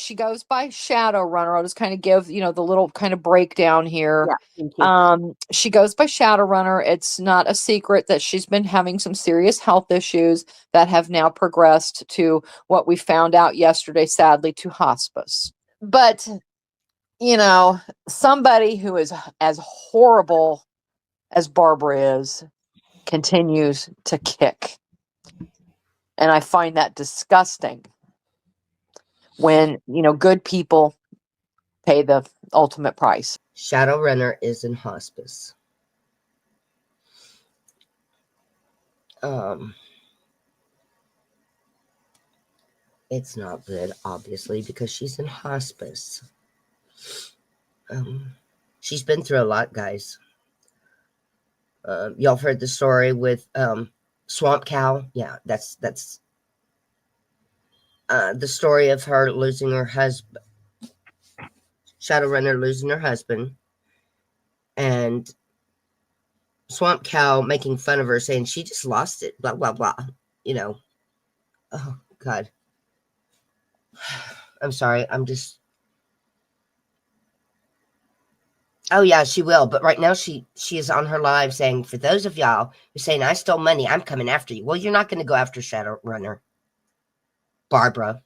She goes by Shadowrunner. I'll just kind of give, the little kind of breakdown here. Yeah, thank you. She goes by Shadowrunner. It's not a secret that she's been having some serious health issues that have now progressed to what we found out yesterday, sadly, to hospice. But, somebody who is as horrible as Barbara is continues to kick. And I find that disgusting when, good people pay the ultimate price. Shadowrunner is in hospice. It's not good, obviously, because she's in hospice. She's been through a lot, guys. Y'all heard the story with Swamp Cow. Yeah, that's the story of her losing her husband, Shadowrunner losing her husband, and Swamp Cow making fun of her, saying she just lost it, blah, blah, blah. Oh, God. I'm sorry. Oh, yeah, she will. But right now she is on her live saying, for those of y'all who saying I stole money, I'm coming after you. Well, you're not going to go after Shadowrunner, Barbara.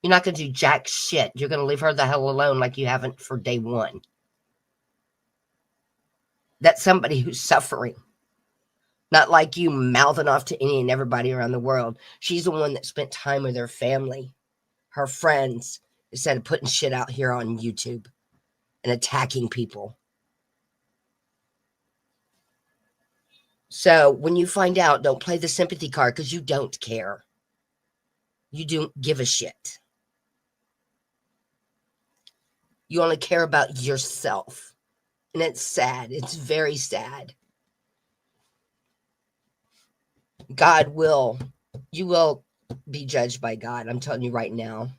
You're not going to do jack shit. You're going to leave her the hell alone like you haven't for day one. That's somebody who's suffering. Not like you mouthing off to any and everybody around the world. She's the one that spent time with her family, her friends, instead of putting shit out here on YouTube and attacking people. So when you find out, don't play the sympathy card because you don't care. You don't give a shit. You only care about yourself. And it's sad. It's very sad. You will be judged by God. I'm telling you right now.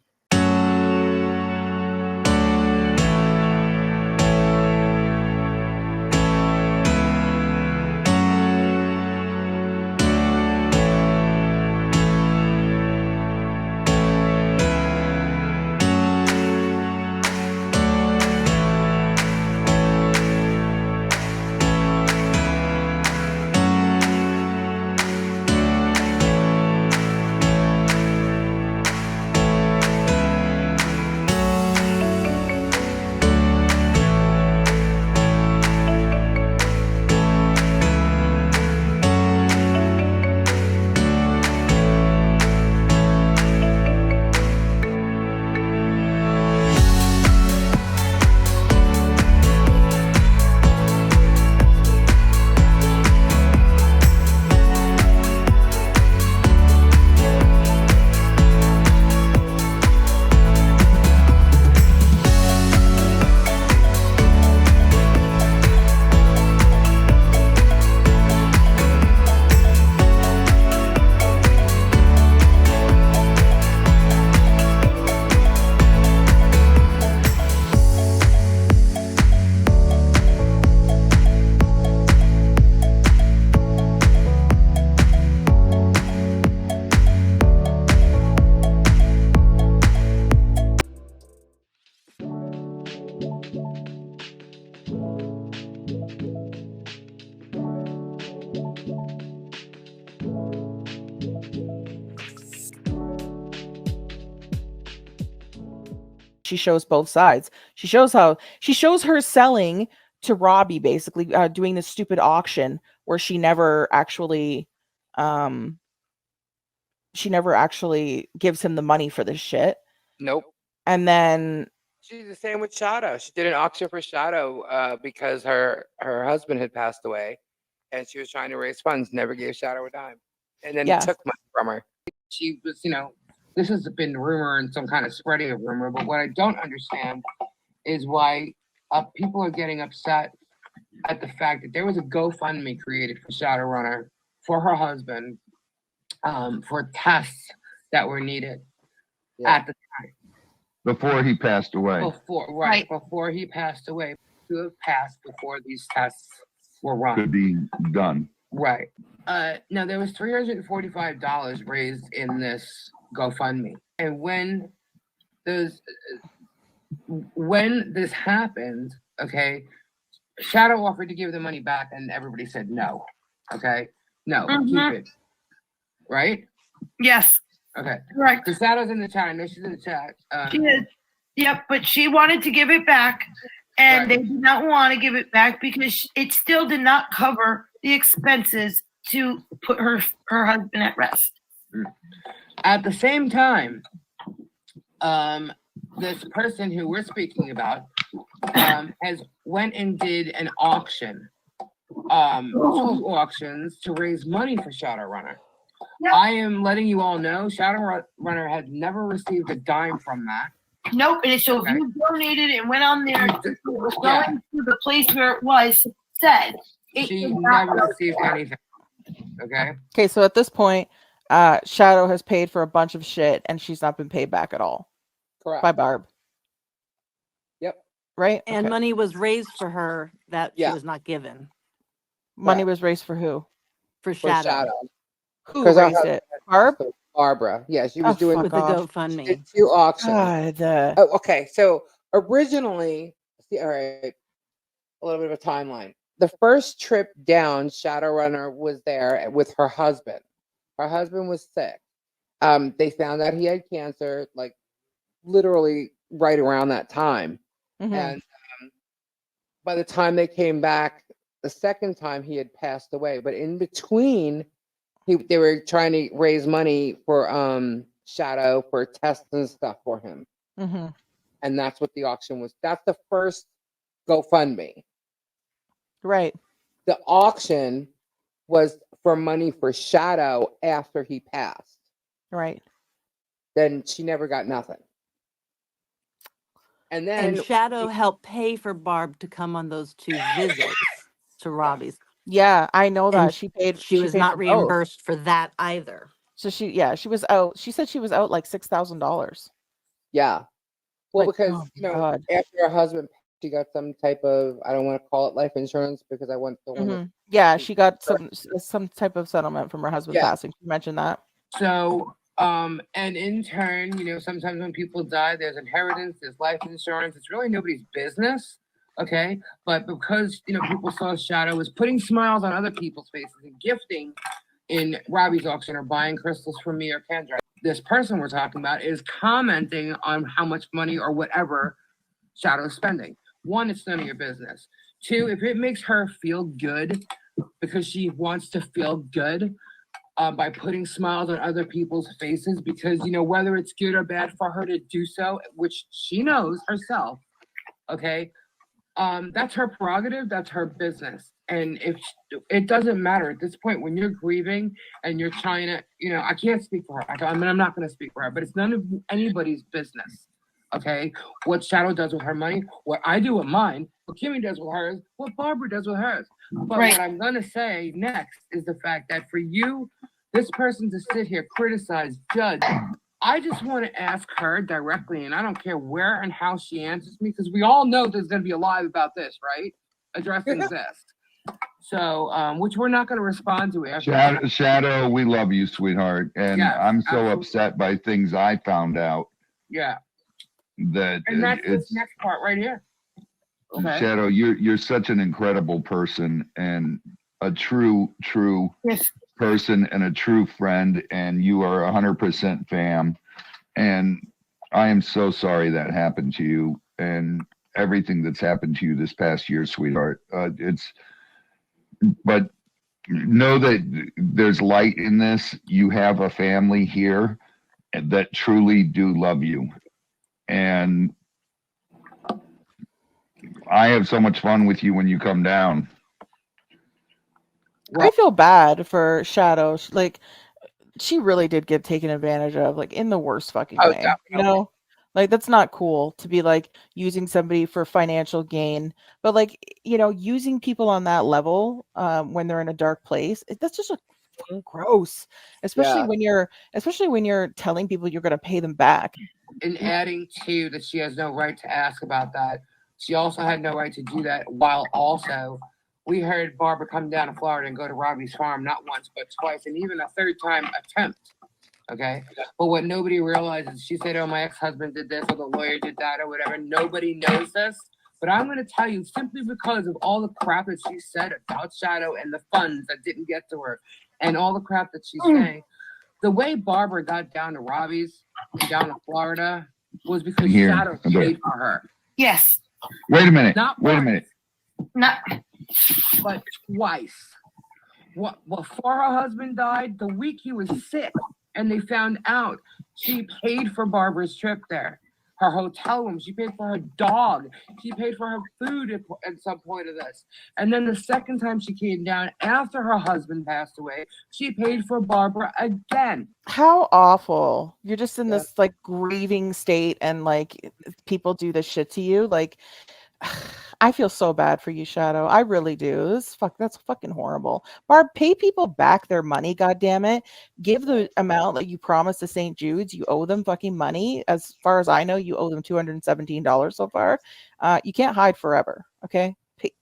She shows both sides. She shows her selling to Robbie, basically doing this stupid auction where she never actually gives him the money for this shit. Nope. And then she's the same with Shadow. She did an auction for Shadow because her husband had passed away, and she was trying to raise funds. Never gave Shadow a dime, and then took money from her. She was, this has been rumor and some kind of spreading of rumor, but what I don't understand is why people are getting upset at the fact that there was a GoFundMe created for Shadowrunner for her husband for tests that were needed at the time. Before he passed away. Before he passed away. To have passed before these tests were run. Could be done. Right. Now, there was $345 raised in this GoFundMe. And when when this happened, okay, Shadow offered to give the money back, and everybody said no. Okay, no, keep it. Right? Yes. Okay. Correct. The Shadow's in the chat. I know she's in the chat. She is. Yep, but she wanted to give it back, and they did not want to give it back because it still did not cover the expenses to put her husband at rest. At the same time, this person who we're speaking about has went and did an auction, 2 auctions to raise money for Shadowrunner. Yep. I am letting you all know Shadowrunner has never received a dime from that. Nope. And so if you donated and went on there, it was going to the place where it was said. She never received anything. Okay. Okay, so at this point, Shadow has paid for a bunch of shit and she's not been paid back at all. Correct. By Barb. Yep. Right? And money was raised for her that she was not given. Money was raised for who? For Shadow. Who raised it? Barb? Barbara. Yeah, she was doing with the GoFundMe. 2 auctions. Okay. So originally, all right, a little bit of a timeline. The first trip down, Shadowrunner was there with her husband. Her husband was sick. They found out he had cancer, like literally right around that time. And by the time they came back, the second time he had passed away. But in between, they were trying to raise money for Shadow for tests and stuff for him. And that's what the auction was. That's the first GoFundMe. Right. The auction was for money for Shadow after he passed. Right. Then she never got nothing. And then Shadow helped pay for Barb to come on those 2 visits to Robbie's. Yeah, I know that. She was not reimbursed for that either. So she was out. She said she was out like $6,000. Yeah. Well, like, because after her husband, she got some type of, I don't want to call it life insurance because I want to. Yeah, she got some type of settlement from her husband passing. She mentioned that. So, and in turn, sometimes when people die, there's inheritance, there's life insurance. It's really nobody's business. Okay. But because, people saw Shadow was putting smiles on other people's faces and gifting in Robbie's auction or buying crystals from me or Kendra, this person we're talking about is commenting on how much money or whatever Shadow's spending. 1, it's none of your business. 2, if it makes her feel good because she wants to feel good by putting smiles on other people's faces, because, whether it's good or bad for her to do so, which she knows herself, okay, that's her prerogative, that's her business. And if it doesn't matter at this point when you're grieving and you're trying to, I can't speak for her. I'm not going to speak for her, but it's none of anybody's business. Okay, what Shadow does with her money, what I do with mine, what Kimmy does with hers, what Barbara does with hers. But what I'm gonna say next is the fact that for you, this person to sit here, criticize, judge, I just want to ask her directly, and I don't care where and how she answers me, because we all know there's gonna be a live about this, right? Addressing this. So, which we're not gonna respond to after. Shadow, we love you, sweetheart, and I'm so upset by things I found out. Yeah. And that's this next part right here. Okay. Shadow, you're such an incredible person and a true person and a true friend, and you are 100% fam. And I am so sorry that happened to you and everything that's happened to you this past year, sweetheart. But know that there's light in this. You have a family here that truly do love you. And I have so much fun with you when you come down. I feel bad for Shadow. Like, she really did get taken advantage of, like, in the worst fucking way. Definitely. Like, that's not cool to be, like, using somebody for financial gain. But, like, using people on that level when they're in a dark place, that's just gross. Especially when you're telling people you're going to pay them back. And adding to that, she has no right to ask about that. She also had no right to do that, while also we heard Barbara come down to Florida and go to Robbie's farm not once but twice, and even a third time attempt. Okay. But what nobody realizes, she said, oh, my ex-husband did this or the lawyer did that or whatever. Nobody knows this. But I'm going to tell you, simply because of all the crap that she said about Shadow and the funds that didn't get to her and all the crap that she's saying, the way Barbara got down to Robbie's and down to Florida was because Shadow paid for her. Yes. Wait a minute. Not Wait a once, minute. Not. but twice. What, before her husband died, the week he was sick, and they found out, she paid for Barbara's trip there. Her hotel room, she paid for her dog, she paid for her food at some point of this. And then the second time she came down after her husband passed away, she paid for Barbara again. How awful. You're just in this like grieving state, and like people do this shit to you. Like, I feel so bad for you, Shadow. I really do. That's fucking horrible. Barb, pay people back their money, goddammit. Give the amount that you promised to St. Jude's. You owe them fucking money. As far as I know, you owe them $217 so far. You can't hide forever. Okay?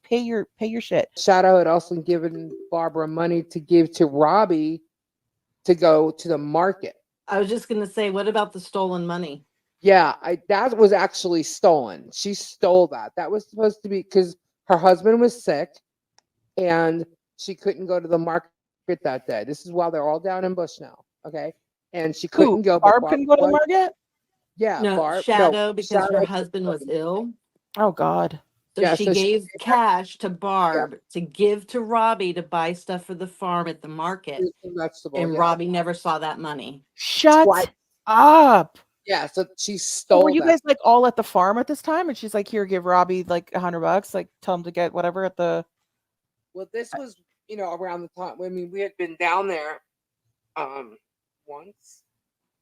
Pay your shit. Shadow had also given Barbara money to give to Robbie to go to the market. I was just going to say, what about the stolen money? Yeah, that was actually stolen. She stole that. That was supposed to be because her husband was sick and she couldn't go to the market that day. This is while they're all down in Bush now. Okay. And she couldn't go. Barb couldn't go to the market? Yeah, No, Barb. Shadow, because Shadow her husband was ill. Oh, God. So Yeah, she so she gave gave cash to Barb to give to Robbie to buy stuff for the farm at the market. Vegetables, And yeah. Robbie never saw that money. Shut up. Yeah, so she So stole were you that. guys like all at the farm at this time? And she's like, here, give Robbie like $100, like tell him to get whatever at the. Well, this was, around the time. I mean, we had been down there once.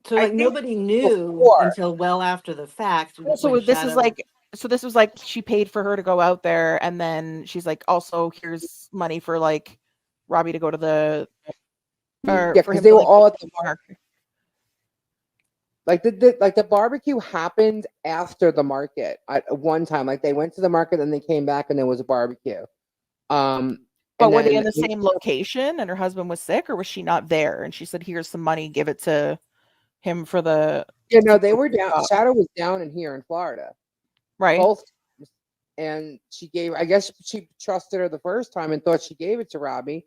So I like think nobody knew before. until well after the fact. So when this is Shadow- like, so this was like she paid for her to go out there, and then she's like, also here's money for like Robbie to go to the. Or Yeah, for because him they to, were like, all go at to the market. like the barbecue happened after the market at one time. Like they went to the market and they came back and there was a barbecue. But were they in the same location and her husband was sick, or was she not there? And she said, here's some money, give it to him for the. Yeah, no, they were down. Shadow was down in here in Florida. Right. Both. And she gave, I guess she trusted her the first time and thought she gave it to Robbie.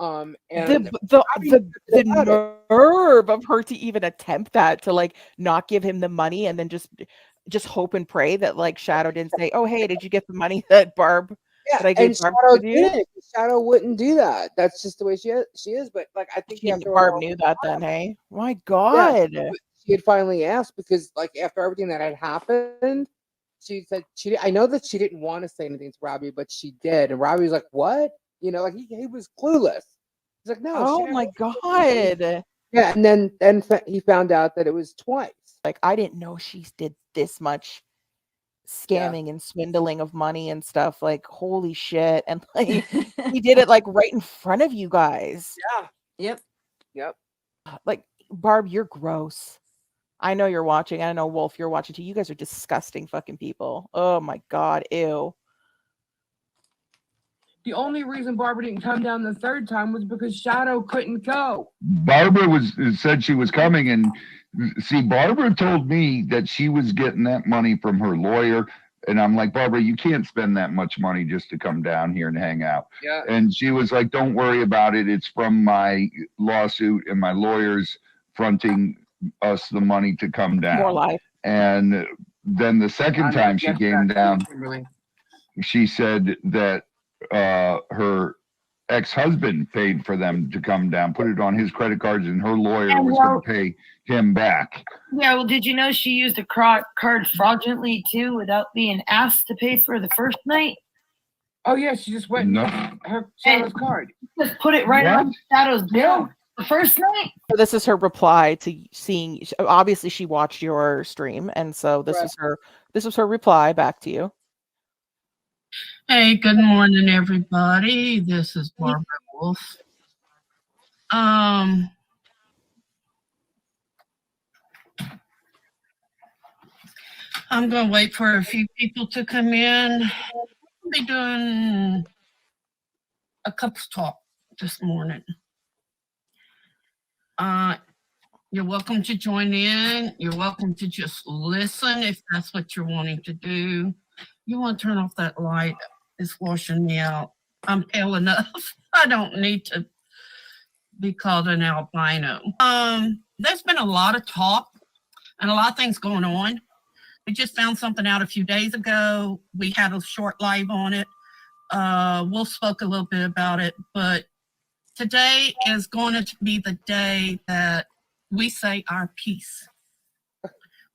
And the nerve of her to even attempt that, to like not give him the money and then just hope and pray that like Shadow didn't say, oh hey, did you get the money that Barb that I gave Barb Shadow with you? didn't. Shadow wouldn't do that. That's just the way she is. But like I think Barb knew that then, hey? My God. Yeah, she had finally asked because like after everything that had happened, she said I know that she didn't want to say anything to Robbie, but she did. And Robbie was like, what? Like he was clueless. He's like, no. Oh my God. Yeah, and then he found out that it was twice. Like, I didn't know she did this much scamming and swindling of money and stuff. Like, holy shit. And like he did it like right in front of you guys. Yeah. Yep. Like, Barb, you're gross. I know you're watching. I know, Wolf, you're watching too. You guys are disgusting fucking people. Oh my God. Ew. The only reason Barbara didn't come down the third time was because Shadow couldn't go. Barbara said she was coming, and see, Barbara told me that she was getting that money from her lawyer. And I'm like, Barbara, you can't spend that much money just to come down here and hang out. Yeah. And she was like, don't worry about it. It's from my lawsuit, and my lawyer's fronting us the money to come down. More life. And then the second time she came down, she said that her ex-husband paid for them to come down, put it on his credit cards, and her lawyer was going to pay him back. Yeah, well, did you know she used the card fraudulently too, without being asked to pay for the first night? Oh yeah, she just went her Shadow's card. Just put it right on Shadow's bill the first night. So this is her reply to seeing. Obviously, she watched your stream, and so this was her reply back to you. Hey, good morning, everybody. This is Barbara Wolf. I'm going to wait for a few people to come in. I'll be doing a couples talk this morning. You're welcome to join in. You're welcome to just listen if that's what you're wanting to do. You want to turn off that light. It's washing me out. I'm pale enough. I don't need to be called an albino. There's been a lot of talk and a lot of things going on. We just found something out a few days ago. We had a short live on it. Wolf spoke a little bit about it, but today is going to be the day that we say our piece.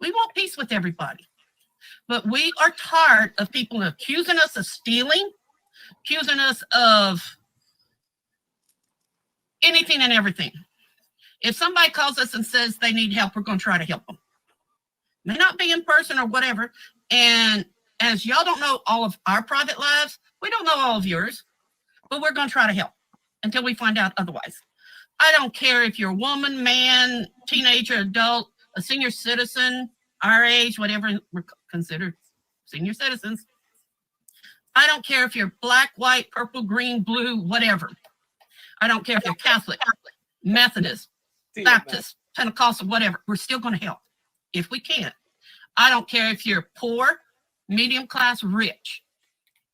We want peace with everybody, but we are tired of people accusing us of stealing, accusing us of anything and everything. If somebody calls us and says they need help, we're going to try to help them. May not be in person or whatever. And as y'all don't know all of our private lives, we don't know all of yours, but we're going to try to help until we find out otherwise. I don't care if you're a woman, man, teenager, adult, a senior citizen, our age, whatever we're considered senior citizens. I don't care if you're black, white, purple, green, blue, whatever. I don't care if you're Catholic, Methodist, Baptist, Pentecostal, whatever. We're still going to help if we can. I don't care if you're poor, medium class, rich.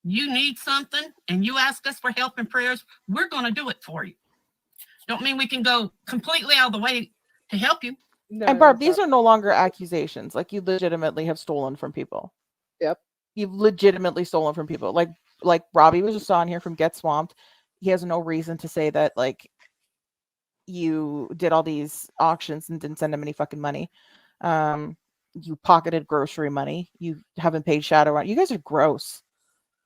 You need something and you ask us for help and prayers, we're going to do it for you. Don't mean we can go completely out of the way to help you. No, and Barb, these are no longer accusations. Like, you legitimately have stolen from people. Yep. You've legitimately stolen from people. Like Robbie was just on here from Get Swamped. He has no reason to say that, like, you did all these auctions and didn't send him any fucking money. You pocketed grocery money. You haven't paid Shadowrunner. You guys are gross.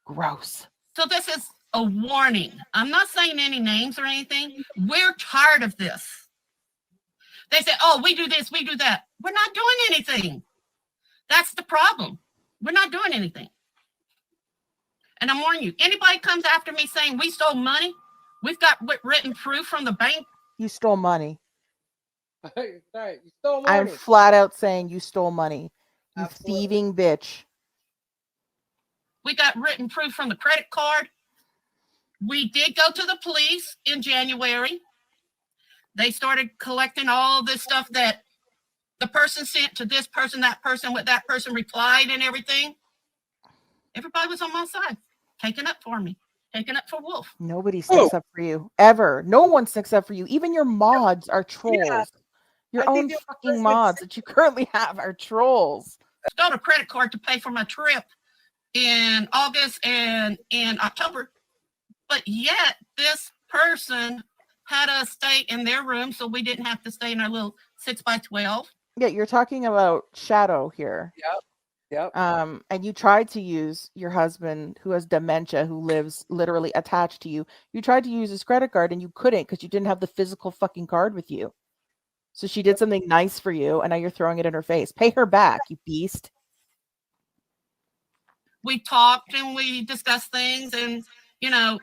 Gross. So this is a warning. I'm not saying any names or anything. We're tired of this. They say, oh, we do this, we do that. We're not doing anything. That's the problem. We're not doing anything. And I'm warning you, anybody comes after me saying we stole money, we've got written proof from the bank. You stole money. Right, you stole money. I'm flat out saying you stole money. You Absolutely. thieving bitch. We got written proof from the credit card. We did go to the police in January. They started collecting all this stuff that the person sent to this person, that person, what that person replied and everything. Everybody was on my side, taking up for me, taking up for Wolf. Nobody sticks up for you, ever. No one sticks up for you. Even your mods are trolls. Yeah. Your own fucking mods that you currently have are trolls. I got a credit card to pay for my trip in August and in October, but yet this person had us stay in their room so we didn't have to stay in our little 6x12. Yeah, you're talking about Shadow here. Yep. And you tried to use your husband who has dementia, who lives literally attached to you. You tried to use his credit card and you couldn't because you didn't have the physical fucking card with you. So she did something nice for you and now you're throwing it in her face. Pay her back, you beast. We talked and we discussed things, and you know,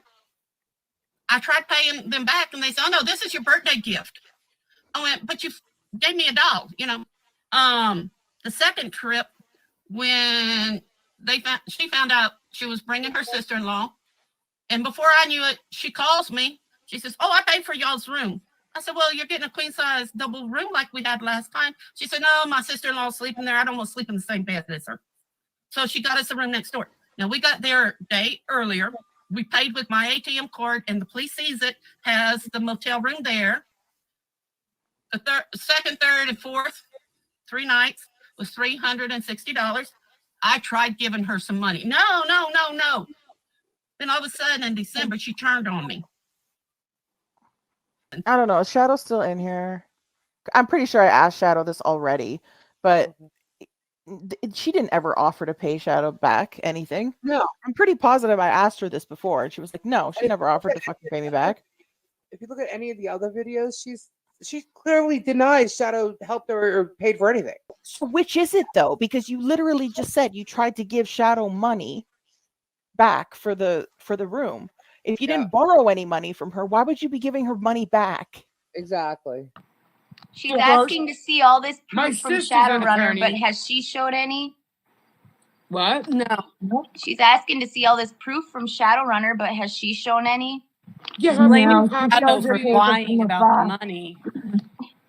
I tried paying them back and they said, oh no, this is your birthday gift. I went, but you gave me $1, you know. The second trip, when she found out she was bringing her sister-in-law, and before I knew it, she calls me. She says, oh, I paid for y'all's room. I said, well, you're getting a queen size double room like we had last time. She said, no, my sister-in-law's sleeping there. I don't want to sleep in the same bed as her. So she got us a room next door. Now we got there a day earlier. We paid with my ATM card, and the police sees it, has the motel room there. The second, third, and fourth, 3 nights was $360. I tried giving her some money. No. Then all of a sudden in December, she turned on me. I don't know. Is Shadow still in here? I'm pretty sure I asked Shadow this already, but she didn't ever offer to pay Shadow back anything. No. I'm pretty positive I asked her this before, and she was like, no, she never offered to fucking pay me back. If you look at any of the other videos, she clearly denies Shadow helped her or paid for anything. So which is it though? Because you literally just said you tried to give Shadow money back for the room. If you didn't borrow any money from her, why would you be giving her money back? Exactly. She's asking to see all this proof from Shadowrunner, but has she showed any? What? No. She's asking to see all this proof from Shadowrunner, but has she shown any? Yeah, She's blaming Shadow for lying about the money.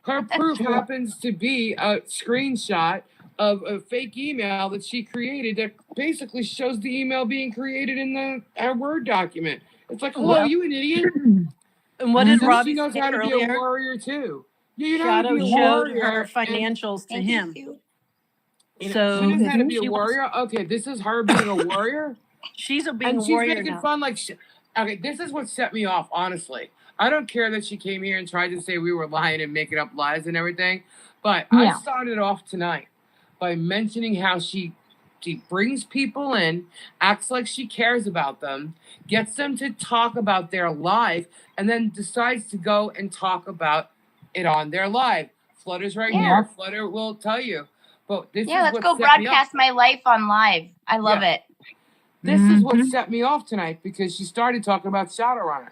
Her proof happens to be a screenshot of a fake email that she created that basically shows the email being created in a Word document. It's like, hello, you an idiot? And what did Robbie She knows say how to be a earlier? warrior too. You know Shadow how to be a showed warrior. her financials to him. So she knows how to be a she warrior. Okay, this is her being a warrior. She's being And a she's warrior making now. fun like, okay, this is what set me off, honestly. I don't care that she came here and tried to say we were lying and making up lies and everything, but I started off tonight by mentioning how she brings people in, acts like she cares about them, gets them to talk about their life, and then decides to go and talk about it on their live. Flutter's right here. Flutter will tell you. But this is let's what go broadcast my life on live. I love it. This is what set me off tonight because she started talking about Shadowrunner,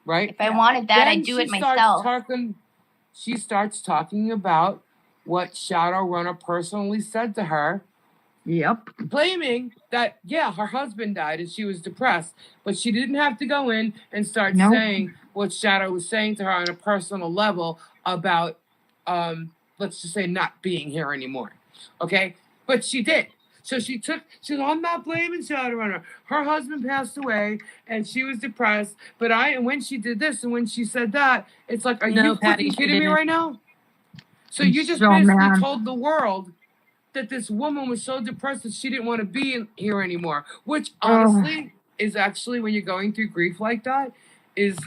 right? If I wanted that, I'd do it myself. She starts talking about what Shadowrunner personally said to her. Yep. Claiming that, her husband died and she was depressed, but she didn't have to go in and start saying what Shadow was saying to her on a personal level about, let's just say, not being here anymore. Okay? But she did. So she said, I'm not blaming Shadowrunner. Her husband passed away and she was depressed. But and when she did this and when she said that, it's like, are you fucking kidding me right now? So you just basically told the world that this woman was so depressed that she didn't want to be here anymore. Which honestly is actually, when you're going through grief like that, is,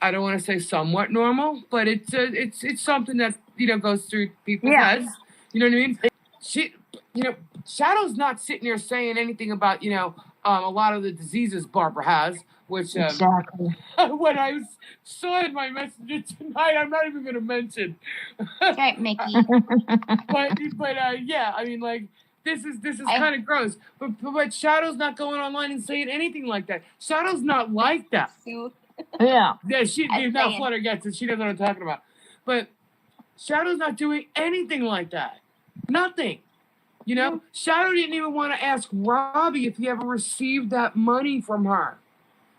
I don't want to say somewhat normal, but it's something that, goes through people's heads. You know what I mean? Shadow's not sitting there saying anything about, a lot of the diseases Barbara has, which what I saw in my messenger tonight, I'm not even going to mention. Okay, Mickey. but I mean, like, this is kind of gross. But Shadow's not going online and saying anything like that. Shadow's not like that. Yeah. Now Flutter gets it. She knows what I'm talking about. But Shadow's not doing anything like that. Nothing. Shadow didn't even want to ask Robbie if he ever received that money from her.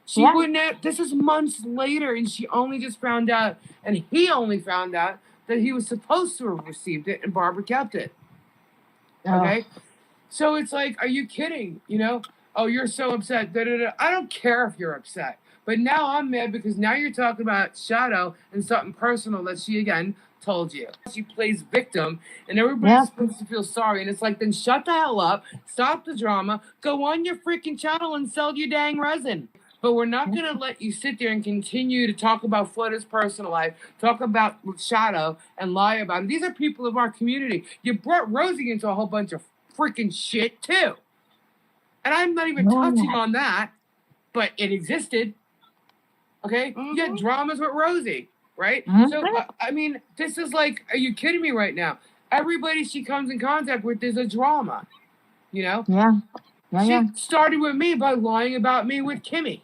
She wouldn't have. This is months later, and she only just found out, and he only found out that he was supposed to have received it, and Barbara kept it. Okay? So it's like, are you kidding? Oh, you're so upset. I don't care if you're upset. But now I'm mad because now you're talking about Shadow and something personal that she, again, told you. She plays victim, and everybody's supposed to feel sorry. And it's like, then shut the hell up, stop the drama, go on your freaking channel and sell your dang resin. But we're not going to let you sit there and continue to talk about Flutter's personal life, talk about Shadow, and lie about it. These are people of our community. You brought Rosie into a whole bunch of freaking shit, too. And I'm not even touching on that, but it existed. Okay? You had dramas with Rosie, right? So, I mean, this is like, are you kidding me right now? Everybody she comes in contact with is a drama, She started with me by lying about me with Kimmy.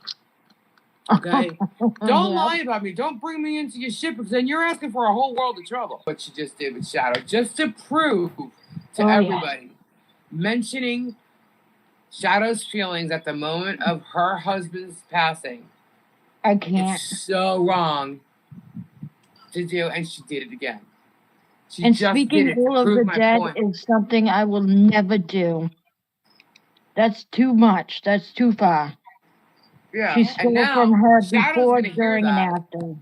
Okay? Don't lie about me. Don't bring me into your shit because then you're asking for a whole world of trouble. What she just did with Shadow, just to prove to everybody, mentioning Shadow's feelings at the moment of her husband's passing. I can't. It's so wrong to do, and she did it again. And speaking ill of the dead is something I will never do. That's too much. That's too far. Yeah. She stole from her before, during, and after.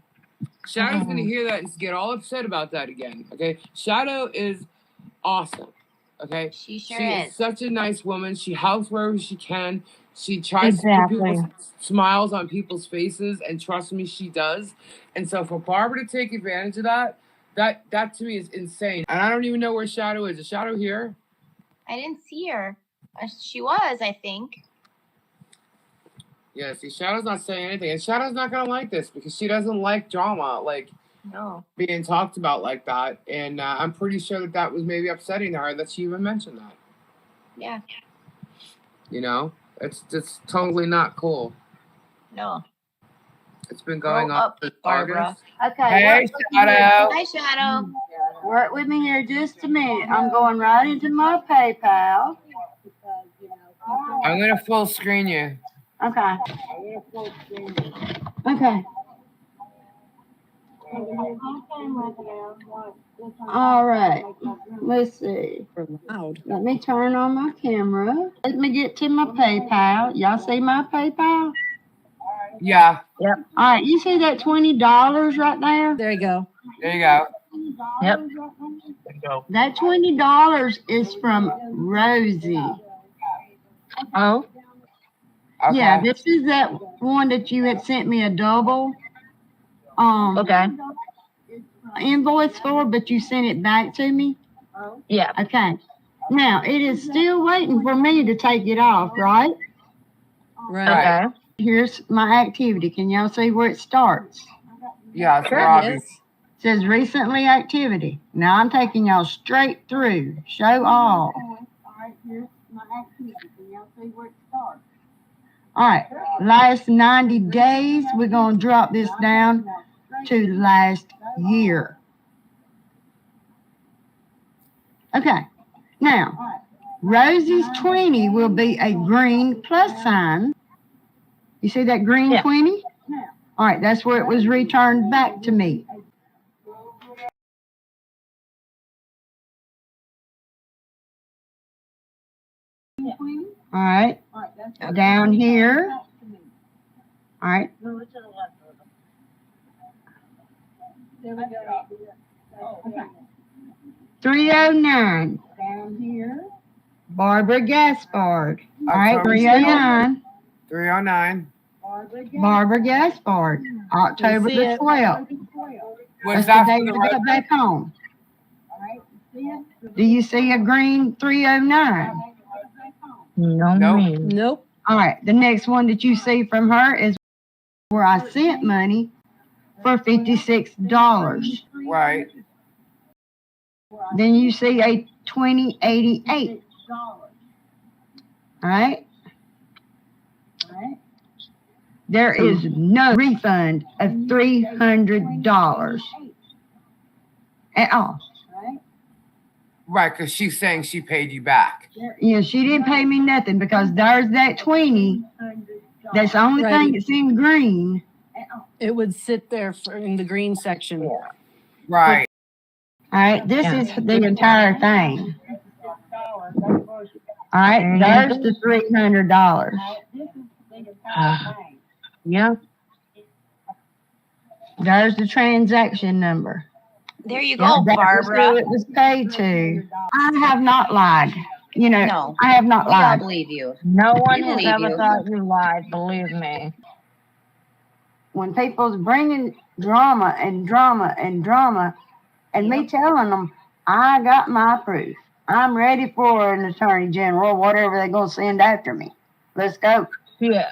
Shadow's going to hear that and get all upset about that again. Okay? Shadow is awesome. Okay? She is such a nice woman. She helps wherever she can. She tries to put people's smiles on people's faces, and trust me, she does. And so for Barbara to take advantage of that to me is insane. And I don't even know where Shadow is. Is Shadow here? I didn't see her. She was, I think. Yeah, see, Shadow's not saying anything. And Shadow's not going to like this because she doesn't like drama, being talked about like that. And I'm pretty sure that was maybe upsetting to her that she even mentioned that. Yeah. It's just totally not cool. No. It's been going on since Barbara. August. Okay. Hey, Shadow. Hi, Shadow. Work with me here just a minute. I'm going right into my PayPal. I'm going to full screen you. Okay. Okay. All right. Let's see. Loud. Let me turn on my camera. Let me get to my PayPal. Y'all see my PayPal? Yeah. Yep. All right. You see that $20 right there? There you go. There you go. Yep. That $20 is from Rosie. Oh. Okay. Yeah, this is that one that you had sent me a double okay. Invoice for, but you sent it back to me. Yeah. Okay. Now it is still waiting for me to take it off, right? Right. Okay. Here's my activity. Can y'all see where it starts? Yeah, it's Sure. Robbie. Yes. It says recently activity. Now I'm taking y'all straight through. Show all. Here's my activity. Can y'all see where it starts? All right, last 90 days, we're going to drop this down to last year. Okay, now, Rosie's 20 will be a green plus sign. You see that green 20? All right, that's where it was returned back to me. All right, down here. All right. There we go. Okay. 309. Down here. Barbara Gaspard. All right, 309. 309. Barbara Gaspard. October the 12th. Was That's that the for day the I got back home. Do you see a green 309? No. Nope. Nope. All right, the next one that you see from her is where I sent money for $56. Right. Then you see a 2088. All right. There is no refund of $300 at all. Right, because she's saying she paid you back. Yeah, she didn't pay me nothing because there's that 20. That's the only thing that's in green. It would sit there in the green section. Right. All right, this is the entire thing. All right, there's the $300. Yeah. There's the transaction number. There you go, Barbara. Who it was paid to. I have not lied. You know, No, I have not we all lied. believe you. No one We has believe ever you. thought you lied, believe me. When people's bringing drama and drama and drama, and me telling them, I got my proof. I'm ready for an attorney general, whatever they're going to send after me. Let's go. Yeah.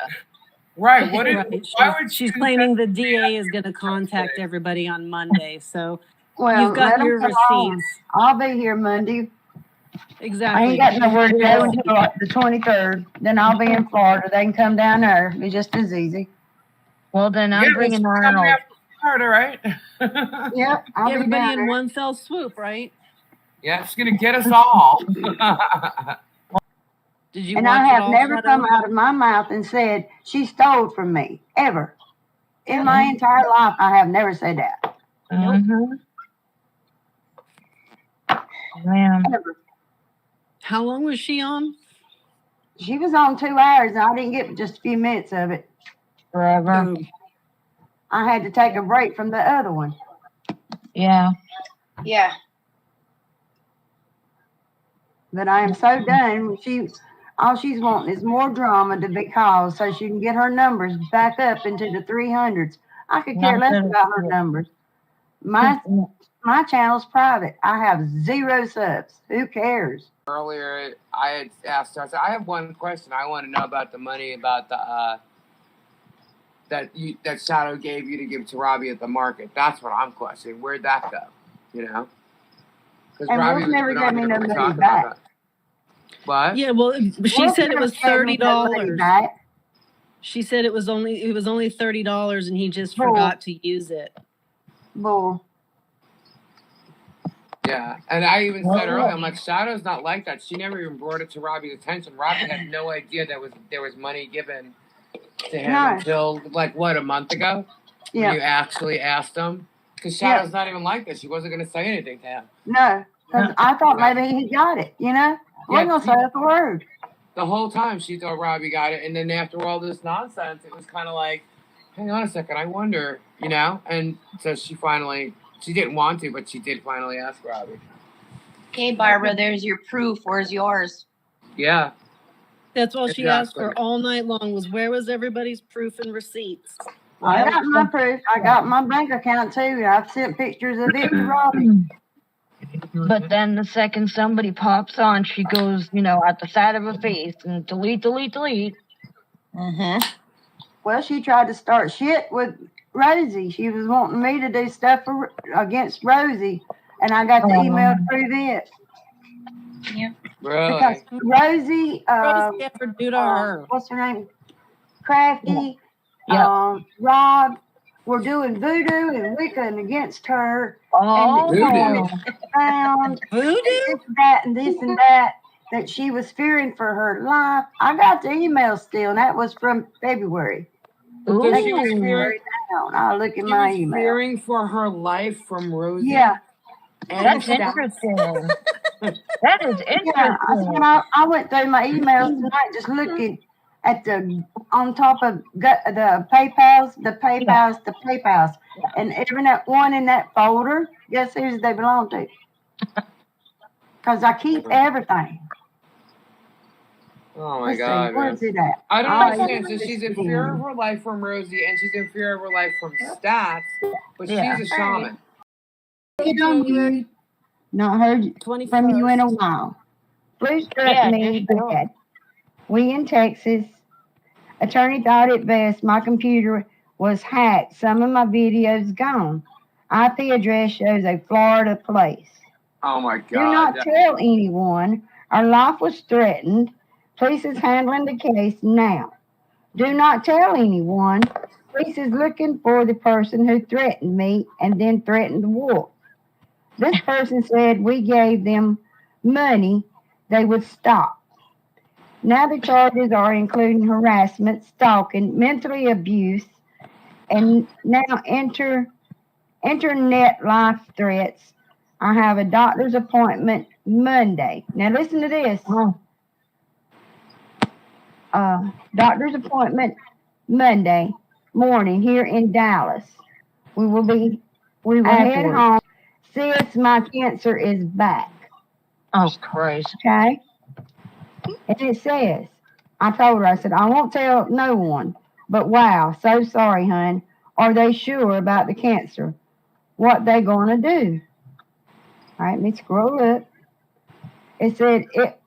Right. What is, Right. why would She's she claiming the DA is going to contact everybody on Monday. So Well, you've got let 'em your come on. receipts. I'll be here Monday. Exactly. I ain't got nowhere to go until like the 23rd. Then I'll be in Florida. They can come down there. It'll be just as easy. Well, then I'm bringing coming Arnold. after Florida, right? Yep, I'll be Everybody down in there. one fell swoop, right? Yeah, it's gonna get us all. Did you And watch I it have all, never Shadow? come out of my mouth and said she stole from me, ever. In my entire life, I have never said that. Nope. Man. How long was she on? She was on 2 hours, and I didn't get just a few minutes of it. Forever. Boom. I had to take a break from the other one. Yeah. Yeah. But I am so done. All she's wanting is more drama to be caused so she can get her numbers back up into the 300s. I could care less about her numbers. My channel's private. I have 0 subs. Who cares? Earlier, I had asked her. I said, "I have one question. I want to know about the money about the that Shadow gave you to give to Robbie at the market. That's what I'm questioning. Where'd that go? You know, because And Robbie Wolf never was gave me no money back. What? Yeah, well, she Wolf said it never was gave me no money $30. back. She said it was only $30, and he just Bull. forgot to use it. Bull. Yeah, and I even said earlier, I'm like, Shadow's not like that. She never even brought it to Robbie's attention. Robbie had no idea there was money given to him until like what, a month ago? Yeah. When you actually asked him. Because Shadow's not even like this. She wasn't going to say anything to him. No, because I thought maybe he got it, you know? I wasn't going to say a word. The whole time she thought Robbie got it. And then after all this nonsense, it was kind of like, hang on a second, I wonder, you know? And so she didn't want to, but she did finally ask Robbie. Okay, Barbara, there's your proof. Where's yours? Yeah. That's all she asked for all night long was where was everybody's proof and receipts? I got my proof. I got my bank account too. I've sent pictures of it to Robbie. But then the second somebody pops on, she goes, you know, at the side of her face and delete. Mm-hmm. Well, she tried to start shit with Rosie. She was wanting me to do stuff against Rosie, and I got the email to prove it. Yeah. Really? Because Rosie, ever do to her? What's her name? Crafty, Rob, were doing voodoo and Wicca against her. Oh, and found voodoo? This and that she was fearing for her life. I got the email still, and that was from February. So she was fearing. I'll look at my email. Fearing for her life from Rosie. Yeah. That's interesting. That is interesting. Yeah, I went through my emails tonight just looking at on top of the PayPals, and every one in that folder, guess who they belong to? Because I keep everything. Oh my God. Where's it at? I don't understand. So she's in fear of her life from Rosie, and she's in fear of her life from Stats, but she's a shaman. Not heard from you in a while. Bruce struck me bad. We in Texas. Attorney thought it best. My computer was hacked. Some of my videos gone. IP address shows a Florida place. Oh my God. Do not tell anyone. Our life was threatened. Police is handling the case now. Do not tell anyone. Police is looking for the person who threatened me and then threatened the wolf. This person said we gave them money, they would stop. Now the charges are including harassment, stalking, mentally abuse, and now internet life threats. I have a doctor's appointment Monday. Now listen to this. Doctor's appointment Monday morning here in Dallas. We will head home. Since my cancer is back. Oh, Christ. Okay? And it says, I told her, I said, I won't tell no one, but wow, so sorry, hon. Are they sure about the cancer? What they gonna do? All right, let me scroll up. It said, it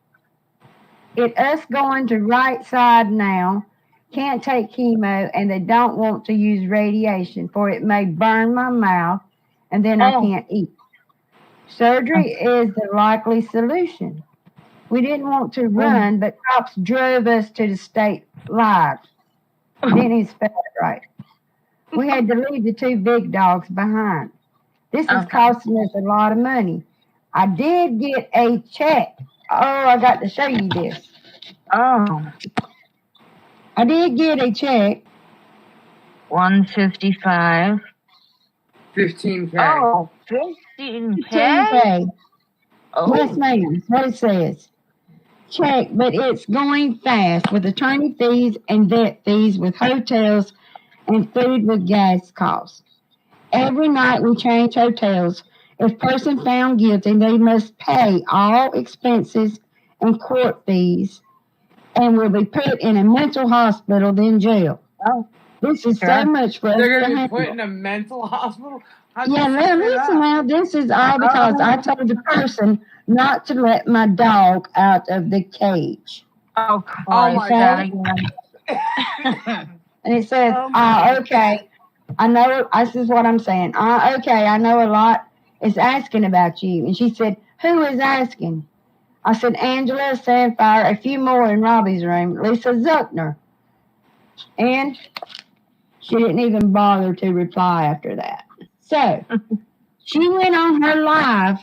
us going to right side now, can't take chemo, and they don't want to use radiation, for it may burn my mouth, and then I can't eat. Surgery is the likely solution. We didn't want to run, but cops drove us to the state live. Didn't spell it right. We had to leave the two big dogs behind. This is costing us a lot of money. I did get a check. Oh, I got to show you this. Oh. I did get a check. $155. 15K. Oh, 15K? 15K. Oh. Yes, ma'am. What it says. Check, but it's going fast with attorney fees and vet fees with hotels and food with gas costs. Every night we change hotels. If person found guilty, they must pay all expenses and court fees and will be put in a mental hospital, then jail. Oh. This is so much for us to They're going to be handle. put in a mental hospital? Yeah, listen now, this is all because I told the person not to let my dog out of the cage. Oh, Christ. And it says, okay, I know, this is what I'm saying. Okay, I know a lot is asking about you. And she said, who is asking? I said, Angela, Sandfire, a few more in Robbie's room, Lisa Zuckner. And she didn't even bother to reply after that. So, she went on her live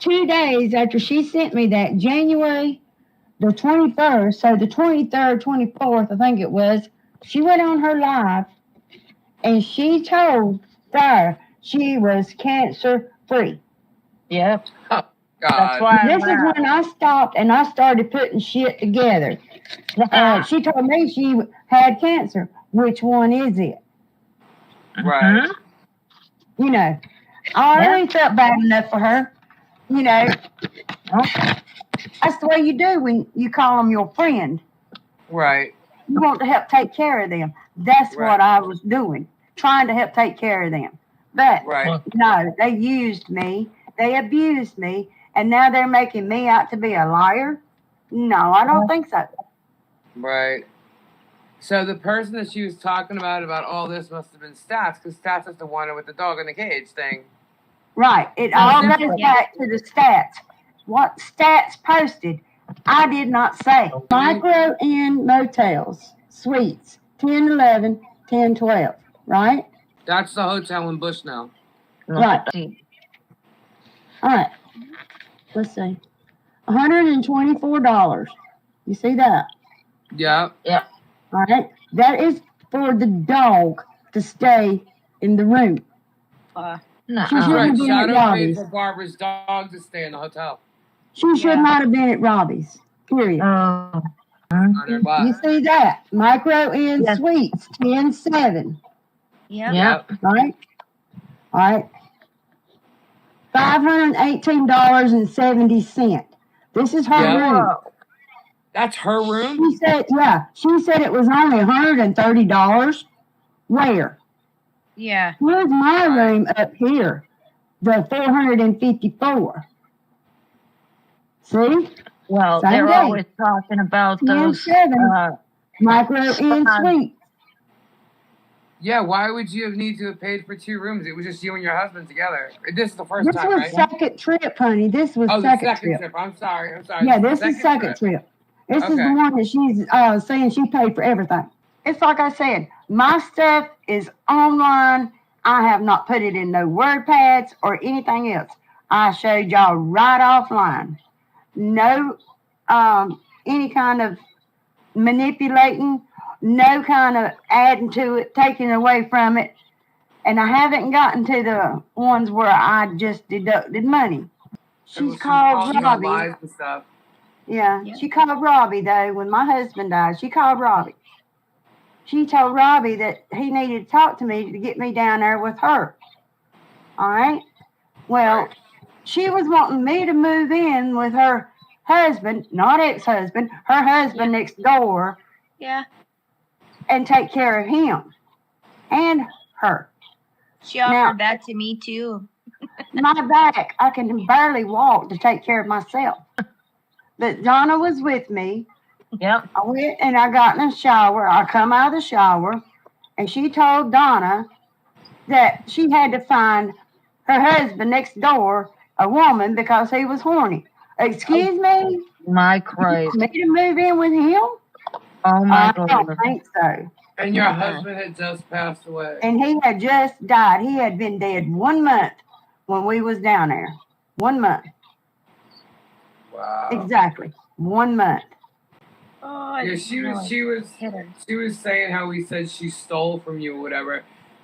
2 days after she sent me that, January the 21st, so the 23rd, 24th, I think it was, she went on her live, and she told Fire, she was cancer free. Yep. Oh, That's God. why This is when I stopped and I started putting shit together. She told me she had cancer. Which one is it? Right. You know, I already felt bad enough for her. You know, that's the way you do when you call them your friend. Right. You want to help take care of them. That's Right. what I was doing, trying to help take care of them. But Right. no, they used me. They abused me. And now they're making me out to be a liar? No, I don't think so. Right. So the person that she was talking about all this must have been Stats, because Stats is the one with the dog in the cage thing. Right. It all goes back to the stats. What Stats posted, I did not say. Micro Inn motels, suites, 10, 11, 10, 12, right? That's the hotel in Bushnell. Right. All right. Let's see. $124. You see that? Yep. Yep. All right. That is for the dog to stay in the room. No. She shouldn't Right. have been at Shadow paid Robbie's. for Barbara's dog to stay in the hotel. She should not have been at Robbie's. Period. You see that? Micro Inn Suites, 10-7. Yep. Right? All right. $518.70. This is her room. That's her room? She said, yeah. She said it was only $130. Where? Yeah. Here's my room up here. The 454. See? Well, Same they're day. always talking about those 10-7. Micro Inn Suite. Yeah, why would you need to have paid for 2 rooms? It was just you and your husband together. This is the first This time, was right? second trip, honey. This was Oh, the second second trip. trip. I'm sorry. Yeah, this is second trip. This is the Okay. one that she's saying she paid for everything. It's like I said, my stuff is online. I have not put it in no word pads or anything else. I showed y'all right offline. No any kind of manipulating, no kind of adding to it, taking away from it. And I haven't gotten to the ones where I just deducted money. She's called Robbie. Lies and stuff. Yeah, she called Robbie, though, when my husband died. She called Robbie. She told Robbie that he needed to talk to me to get me down there with her. All right? Well, she was wanting me to move in with her husband, not ex-husband, her husband next door. Yeah. And take care of him and her. She offered that to me, too. My back, I can barely walk to take care of myself. But Donna was with me. Yep. I went and I got in the shower. I come out of the shower, and she told Donna that she had to find her husband next door, a woman, because he was horny. Excuse me? My Christ. Me to move in with him? Oh, my I God. don't think so. And your husband had just passed away. And he had just died. He had been dead 1 month when we was down there. 1 month. Wow. Exactly. 1 month. Oh, Yeah, she was saying how he said she stole from you or whatever.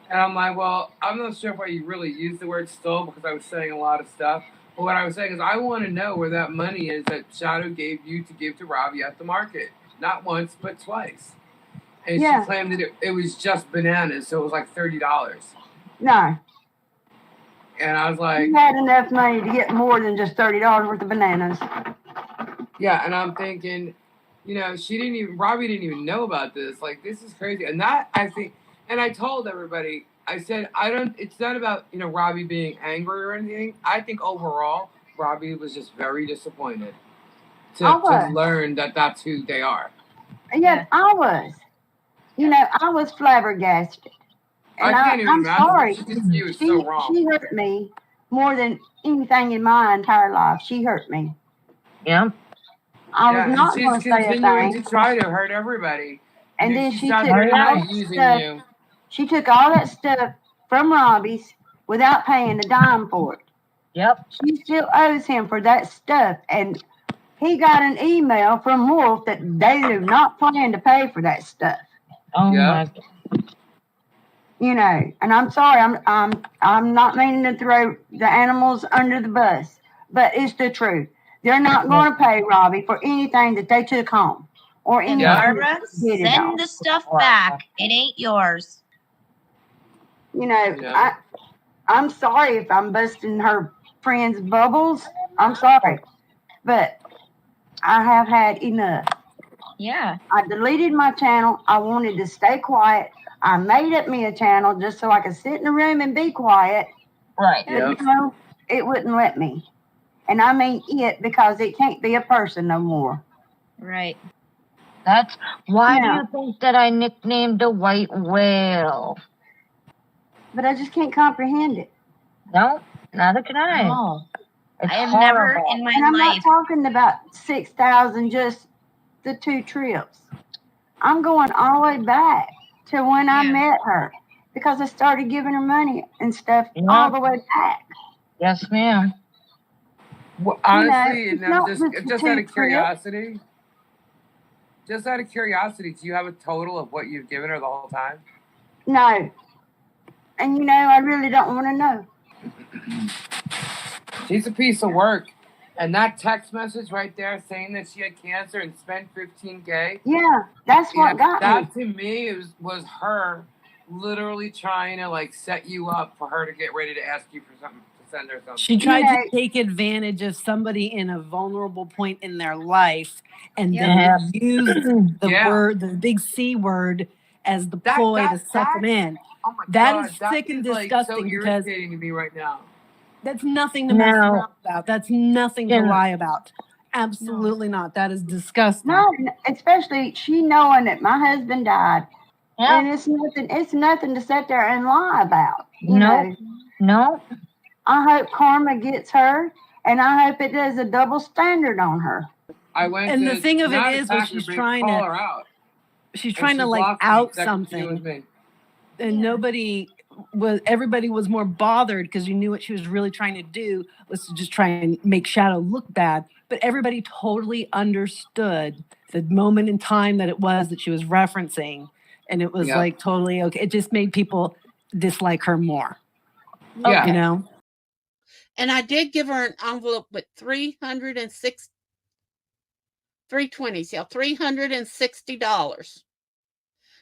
And I'm like, well, I'm not sure if I really used the word stole because I was saying a lot of stuff. But what I was saying is I want to know where that money is that Shadow gave you to give to Robbie at the market. Not once, but twice. And she claimed that it was just bananas, so it was like $30. No. And I was like... You had enough money to get more than just $30 worth of bananas. Yeah, and I'm thinking, you know, Robbie didn't even know about this. Like, this is crazy. And that, I think, and I told everybody, I said, it's not about, you know, Robbie being angry or anything. I think overall, Robbie was just very disappointed to learn that that's who they are. Yeah, I was. You know, I was flabbergasted. And I can't even I'm imagine sorry. what she did to you. It's so wrong. She hurt me more than anything in my entire life. She hurt me. Yeah. I was not she's going to say a continuing thing. to try to hurt everybody. And then she took all that that stuff. She took all that stuff from Robbie's without paying a dime for it. Yep. She still owes him for that stuff. And he got an email from Wolf that they do not plan to pay for that stuff. Oh, my God. You know, and I'm sorry, I'm not meaning to throw the animals under the bus, but it's the truth. They're not going to pay Robbie for anything that they took home or anything. Barbara, send the stuff back. It ain't yours. You know, I'm sorry if I'm busting her friends' bubbles. I'm sorry, but I have had enough. Yeah. I deleted my channel. I wanted to stay quiet. I made up me a channel just so I could sit in a room and be quiet. Right. But no, it wouldn't let me. And I mean it because it can't be a person no more. Right. That's why do you think that I nicknamed a white whale? But I just can't comprehend it. No, neither can I. No. It's I have horrible. never in my And I'm life. not talking about 6,000 just the 2 trips. I'm going all the way back to when I met her because I started giving her money and stuff all the way back. Yes, ma'am. Well, honestly, you know, and I'm just out of curiosity. Just out of curiosity, do you have a total of what you've given her the whole time? No. And you know, I really don't want to know. She's a piece of work. And that text message right there saying that she had cancer and spent $15K. Yeah, that's what got that me. To me was her literally trying to like set you up for her to get ready to ask you for something, to send her something. She tried to take advantage of somebody in a vulnerable point in their life and then use the word, the big C word, as the ploy to suck them in. Oh my that God, is sick and disgusting so because irritating to me right now. that's nothing to mess around about. That's nothing to lie about. Absolutely not. That is disgusting. No, especially she knowing that my husband died. Yeah. And it's nothing to sit there and lie about. You No. know. I hope karma gets her, and I hope it does a double standard on her. And the thing of it is, what she's trying to, she's trying to like out something, and nobody was, everybody was more bothered because you knew what she was really trying to do was to just try and make Shadow look bad. But everybody totally understood the moment in time that it was that she was referencing, and it was like totally okay. It just made people dislike her more. Yeah. You know. And I did give her an envelope with $320.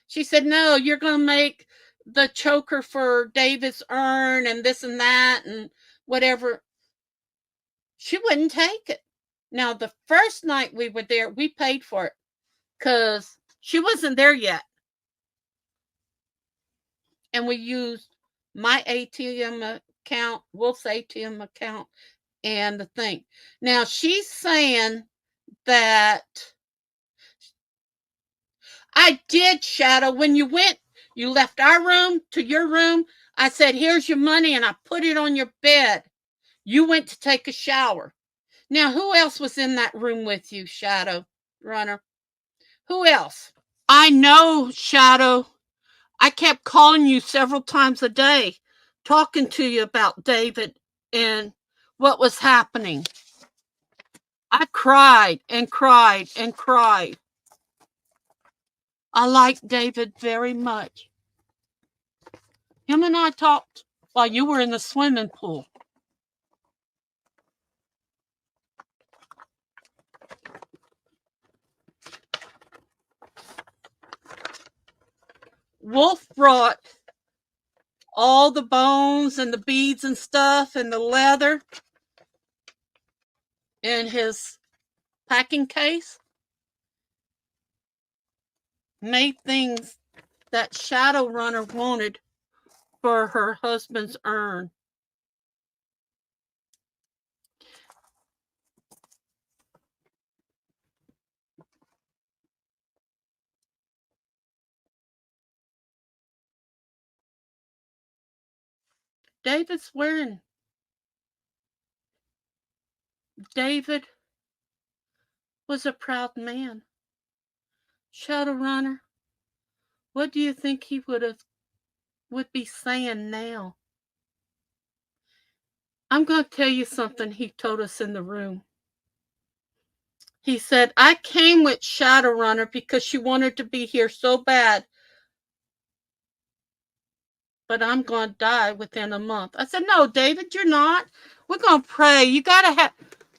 She said, no, you're going to make the choker for David's urn and this and that and whatever. She wouldn't take it. Now, the first night we were there, we paid for it because she wasn't there yet. And we used my ATM account, Wolf's ATM account, and the thing. Now, she's saying that I did, Shadow. When you went, you left our room to your room. I said, here's your money, and I put it on your bed. You went to take a shower. Now, who else was in that room with you, Shadow Runner? Who else? I know, Shadow. I kept calling you several times a day, talking to you about David and what was happening. I cried and cried and cried. I like David very much. Him and I talked while you were in the swimming pool. Wolf brought all the bones and the beads and stuff and the leather in his packing case. Made things that Shadowrunner wanted for her husband's urn. David's wearing. David was a proud man. Shadowrunner, what do you think he would be saying now? I'm going to tell you something he told us in the room. He said, I came with Shadowrunner because she wanted to be here so bad. but I'm going to die within a month. I said, no, David, you're not. We're going to pray. You got to have,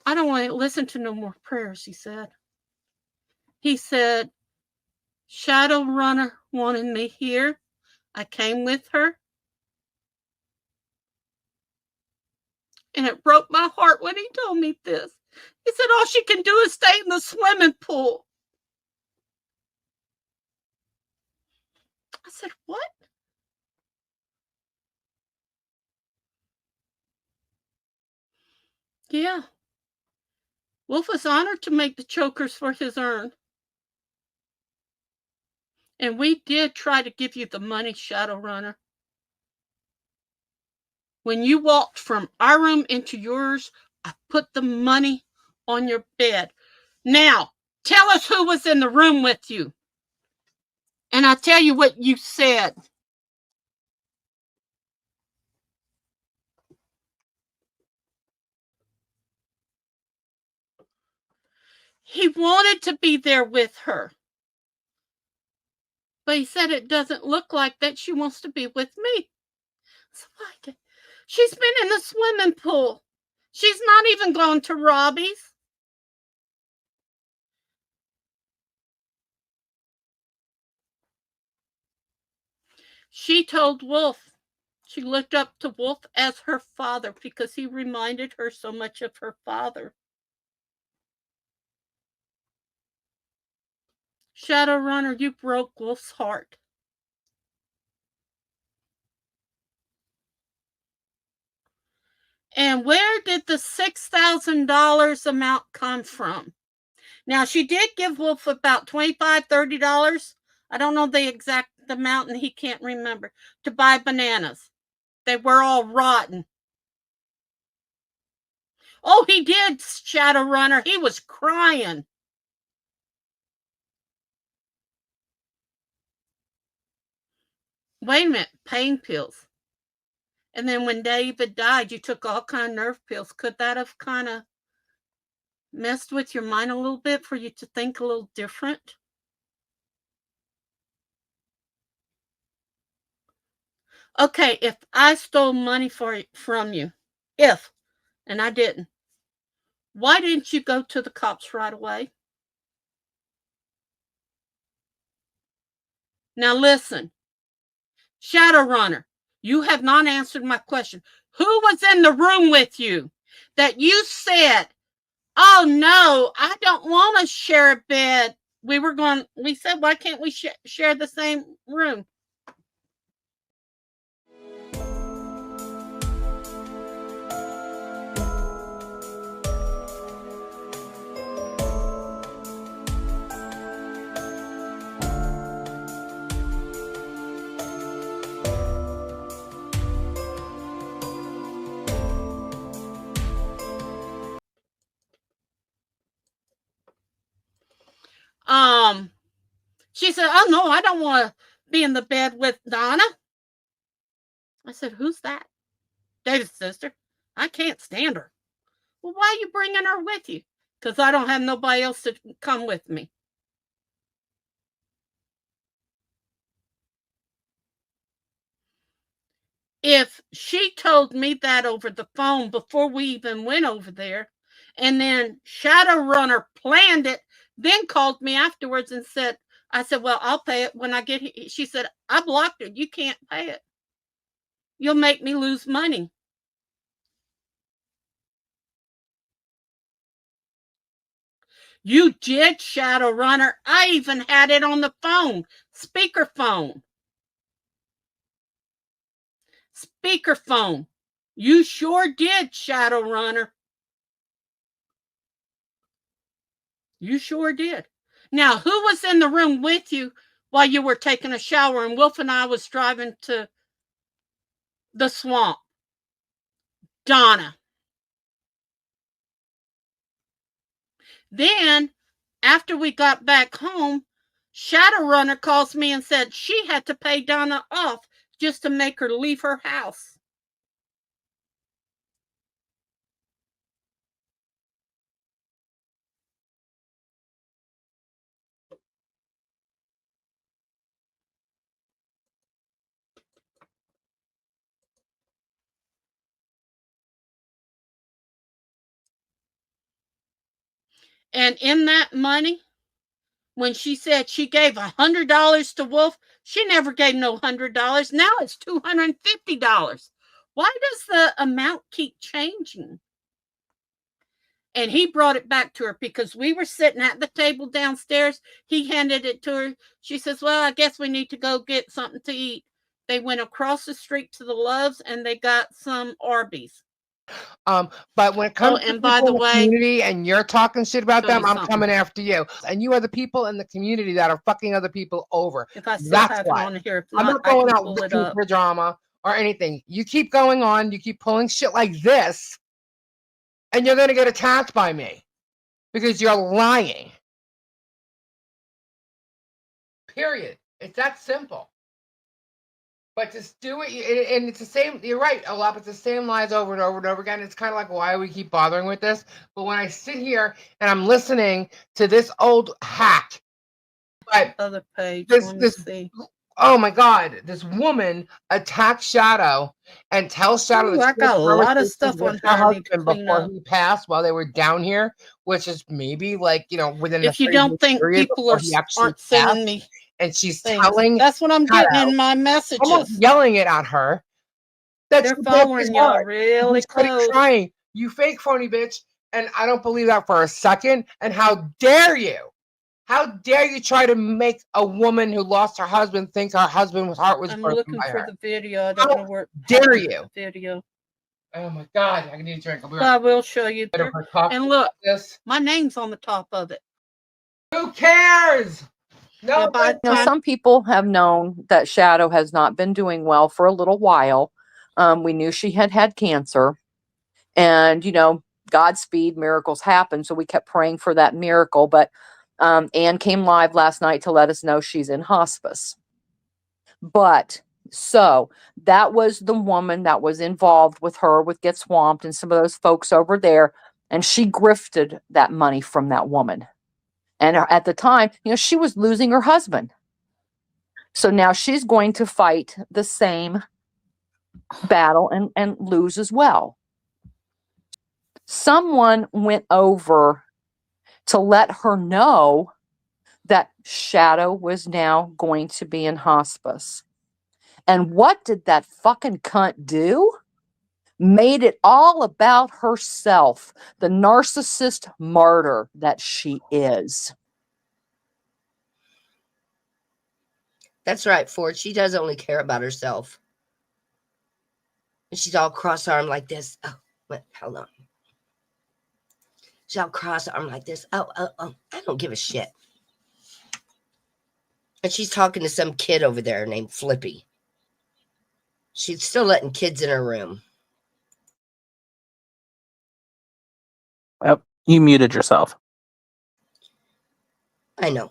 I don't want to listen to no more prayers, he said. He said, Shadowrunner wanted me here. I came with her. And it broke my heart when he told me this. He said, all she can do is stay in the swimming pool. I said, what? Yeah. Wolf was honored to make the chokers for his urn. And we did try to give you the money, Shadowrunner. When you walked from our room into yours, I put the money on your bed. Now, tell us who was in the room with you. And I'll tell you what you said. He wanted to be there with her. But he said it doesn't look like that she wants to be with me. So she's been in the swimming pool. She's not even gone to Robbie's. She told Wolf she looked up to Wolf as her father because he reminded her so much of her father. Shadowrunner, you broke Wolf's heart. And where did the $6,000 amount come from? Now, she did give Wolf about $25, $30. I don't know the exact amount, and he can't remember, to buy bananas. They were all rotten. Oh, he did, Shadowrunner. He was crying. Wait a minute, pain pills. And then when David died, you took all kind of nerve pills. Could that have kind of messed with your mind a little bit for you to think a little different? Okay, if I stole money from you, and I didn't, why didn't you go to the cops right away? Now listen, Shadowrunner, you have not answered my question. Who was in the room with you that you said, oh no, I don't want to share a bed? We said, why can't we share the same room? She said, oh no, I don't want to be in the bed with Donna. I said, who's that? David's sister. I can't stand her. Well, why are you bringing her with you? Because I don't have nobody else to come with me. If she told me that over the phone before we even went over there, and then Shadowrunner planned it, then called me afterwards and said, I said, well, I'll pay it when I get here. She said, I blocked it. You can't pay it. You'll make me lose money. You did, Shadowrunner. I even had it on the phone. Speakerphone. Speakerphone. You sure did, Shadowrunner. You sure did. Now, who was in the room with you while you were taking a shower and Wolf and I was driving to the swamp? Donna. Then, after we got back home, Shadowrunner calls me and said she had to pay Donna off just to make her leave her house. And in that money, when she said she gave $100 to Wolf, she never gave no $100. Now it's $250. Why does the amount keep changing? And he brought it back to her because we were sitting at the table downstairs. He handed it to her. She says, well, I guess we need to go get something to eat. They went across the street to the Loves and they got some Arby's. But when it comes to people in the community and you're talking shit about them, I'm coming after you. And you are the people in the community that are fucking other people over. If I still That's have why. it on here, I'm not going out looking for drama or anything. You keep going on, you keep pulling shit like this, and you're going to get attacked by me because you're lying. Period. It's that simple. But just do it, and it's the same. You're right, a lot. It's the same lies over and over and over again. It's kind of like, why do we keep bothering with this? But when I sit here and I'm listening to this old hack, but other page, oh my God, this woman attacks Shadow and tells Shadow that I got a lot of stuff on her husband before he passed while they were down here, which is maybe like, within if you don't think people aren't sending me. And she's telling. That's what I'm getting in my messages. Almost yelling it at her. They're following y'all really close. Trying, you fake phony bitch. And I don't believe that for a second. And how dare you? How dare you try to make a woman who lost her husband think her husband's heart was broken looking by for her? the video. I don't know where. Dare you? Video. Oh my God! I need a drink. I will show you. And look, my name's on the top of it. Who cares? No, some people have known that Shadow has not been doing well for a little while. We knew she had had cancer, and Godspeed, miracles happen. So we kept praying for that miracle. But Anne came live last night to let us know she's in hospice. But so that was the woman that was involved with her with Get Swamped and some of those folks over there, and she grifted that money from that woman. And at the time, she was losing her husband. So now she's going to fight the same battle and lose as well. Someone went over to let her know that Shadow was now going to be in hospice. And what did that fucking cunt do? Made it all about herself, the narcissist martyr that she is. That's right, Ford. She does only care about herself. And she's all cross-armed like this. Oh, wait, hold on. She's all cross-armed like this. Oh, I don't give a shit. And she's talking to some kid over there named Flippy. She's still letting kids in her room. Yep, you muted yourself. I know.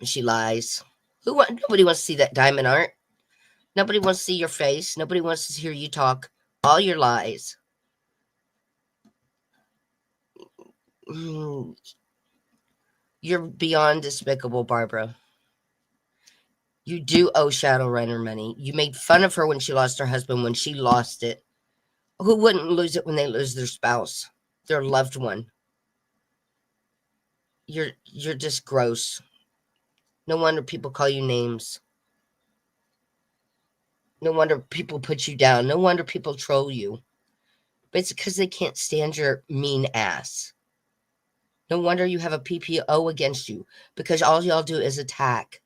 She lies. Nobody wants to see that diamond art. Nobody wants to see your face. Nobody wants to hear you talk. All your lies. You're beyond despicable, Barbara. You do owe Shadowrunner money. You made fun of her when she lost her husband, when she lost it. Who wouldn't lose it when they lose their spouse, their loved one? You're just gross. No wonder people call you names. No wonder people put you down. No wonder people troll you. But it's because they can't stand your mean ass. No wonder you have a PPO against you, because all y'all do is attack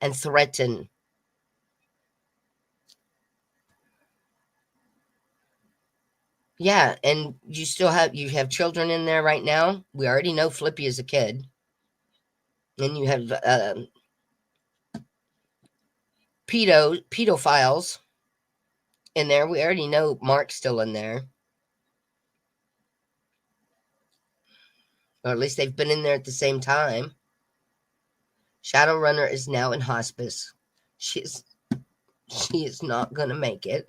and threaten. Yeah, and you have children in there right now. We already know Flippy is a kid. And you have pedophiles in there. We already know Mark's still in there. Or at least they've been in there at the same time. Shadowrunner is now in hospice. She is not going to make it.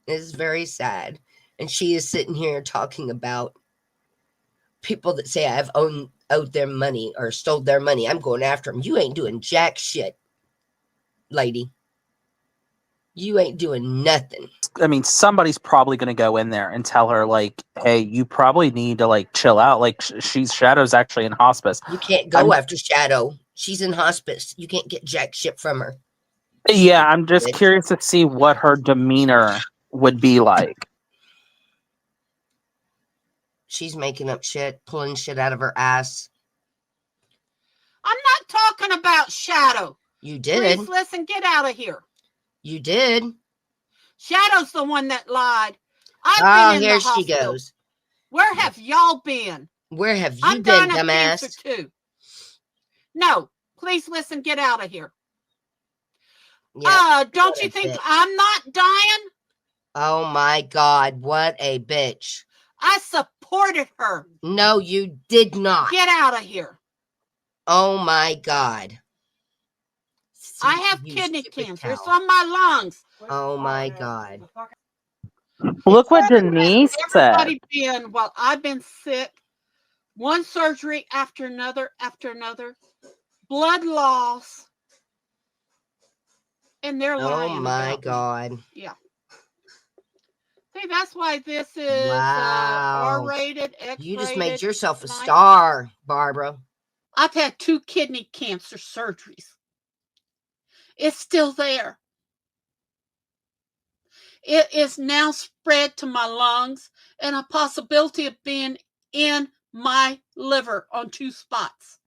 It is very sad. And she is sitting here talking about people that say I've owed their money or stole their money. I'm going after them. You ain't doing jack shit, lady. You ain't doing nothing. I mean, somebody's probably going to go in there and tell her, like, hey, you probably need to, like, chill out. Like, Shadow's actually in hospice. You can't go after Shadow. She's in hospice. You can't get jack shit from her. Yeah, I'm just curious to see what her demeanor would be like. She's making up shit, pulling shit out of her ass. I'm not talking about Shadow. You did. Please listen, get out of here. You did. Shadow's the one that lied. I've been in here the hospital. she goes. Where have y'all been? Where have you I'm been, dying of dumbass? cancer too. No, please listen, get out of here. Yep, don't you think I'm not dying? Oh my God, what a bitch. I supported her. No, you did not. Get out of here. Oh my God. I have kidney cancer. It's on my lungs. Oh my God. Look what Denise said. Everybody been, while I've been sick, one surgery after another, blood loss, and they're lying. Oh my about God. Me. Yeah. See, that's why this is R-rated, X-rated. You just made yourself a star, Barbara. I've had 2 kidney cancer surgeries. It's still there. It is now spread to my lungs and a possibility of being in my liver on 2 spots.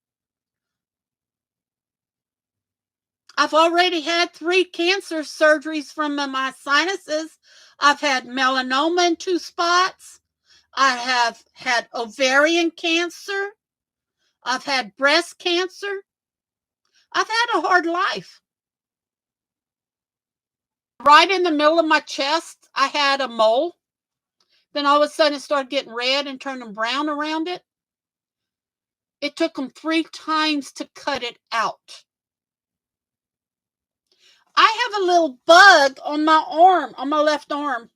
I've already had 3 cancer surgeries from my sinuses. I've had melanoma in 2 spots. I have had ovarian cancer. I've had breast cancer. I've had a hard life. Right in the middle of my chest, I had a mole. Then all of a sudden it started getting red and turning brown around it. It took them 3 times to cut it out. I have a little bug on my arm, on my left arm,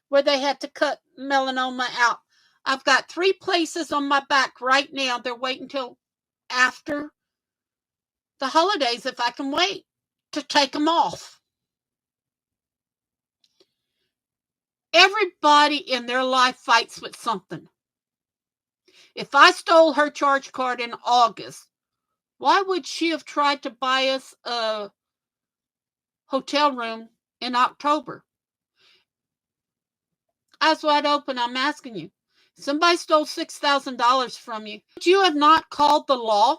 where they had to cut melanoma out. I've got 3 places on my back right now. They're waiting till after the holidays, if I can wait, to take them off. Everybody in their life fights with something. If I stole her charge card in August, why would she have tried to buy us a hotel room in October? Eyes wide open, I'm asking you. Somebody stole $6,000 from you. Would you have not called the law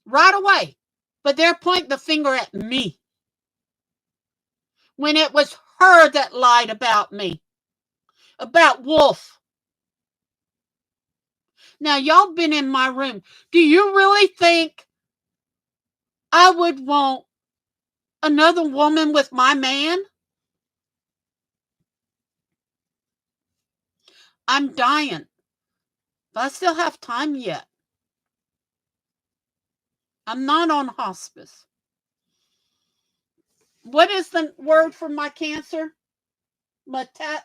right away? But they're pointing the finger at me when it was her that lied about me, about Wolf. Now, y'all been in my room. Do you really think I would want another woman with my man? I'm dying, but I still have time yet. I'm not on hospice. What is the word for my cancer? Metastasizing.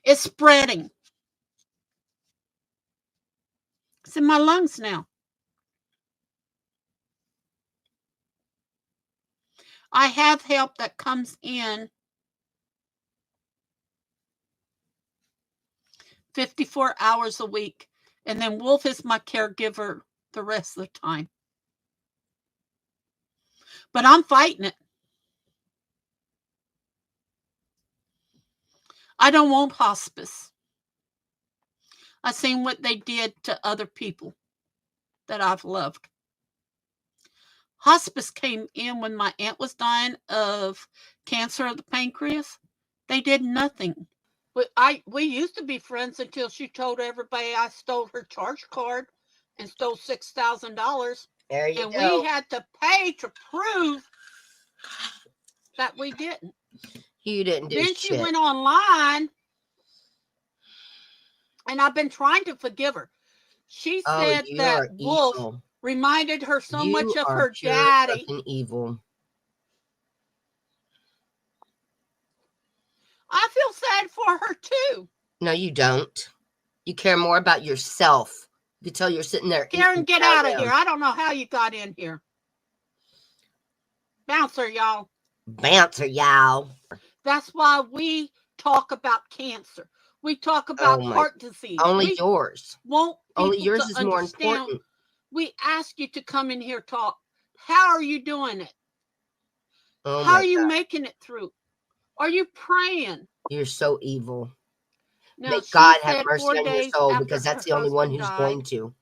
It's spreading. It's in my lungs now. I have help that comes in 54 hours a week. And then Wolf is my caregiver the rest of the time. But I'm fighting it. I don't want hospice. I've seen what they did to other people that I've loved. Hospice came in when my aunt was dying of cancer of the pancreas. They did nothing. We used to be friends until she told everybody I stole her charge card and stole $6,000. There you go. We had to pay to prove that we didn't. You didn't do shit. Then she went online, and I've been trying to forgive her. She said that Wolf reminded her so much of her daddy. Evil. I feel sad for her too. No, you don't. You care more about yourself You can tell you're sitting there. Karen, get out of here. I don't know how you got in here. Bouncer, y'all. Bouncer, y'all. That's why we talk about cancer. We talk about heart disease. Only yours. Only yours is more important. We ask you to come in here, talk. How are you doing it? How are you making it through? Are you praying? You're so evil. Now, May God have mercy on your soul, because that's the only one who's going to.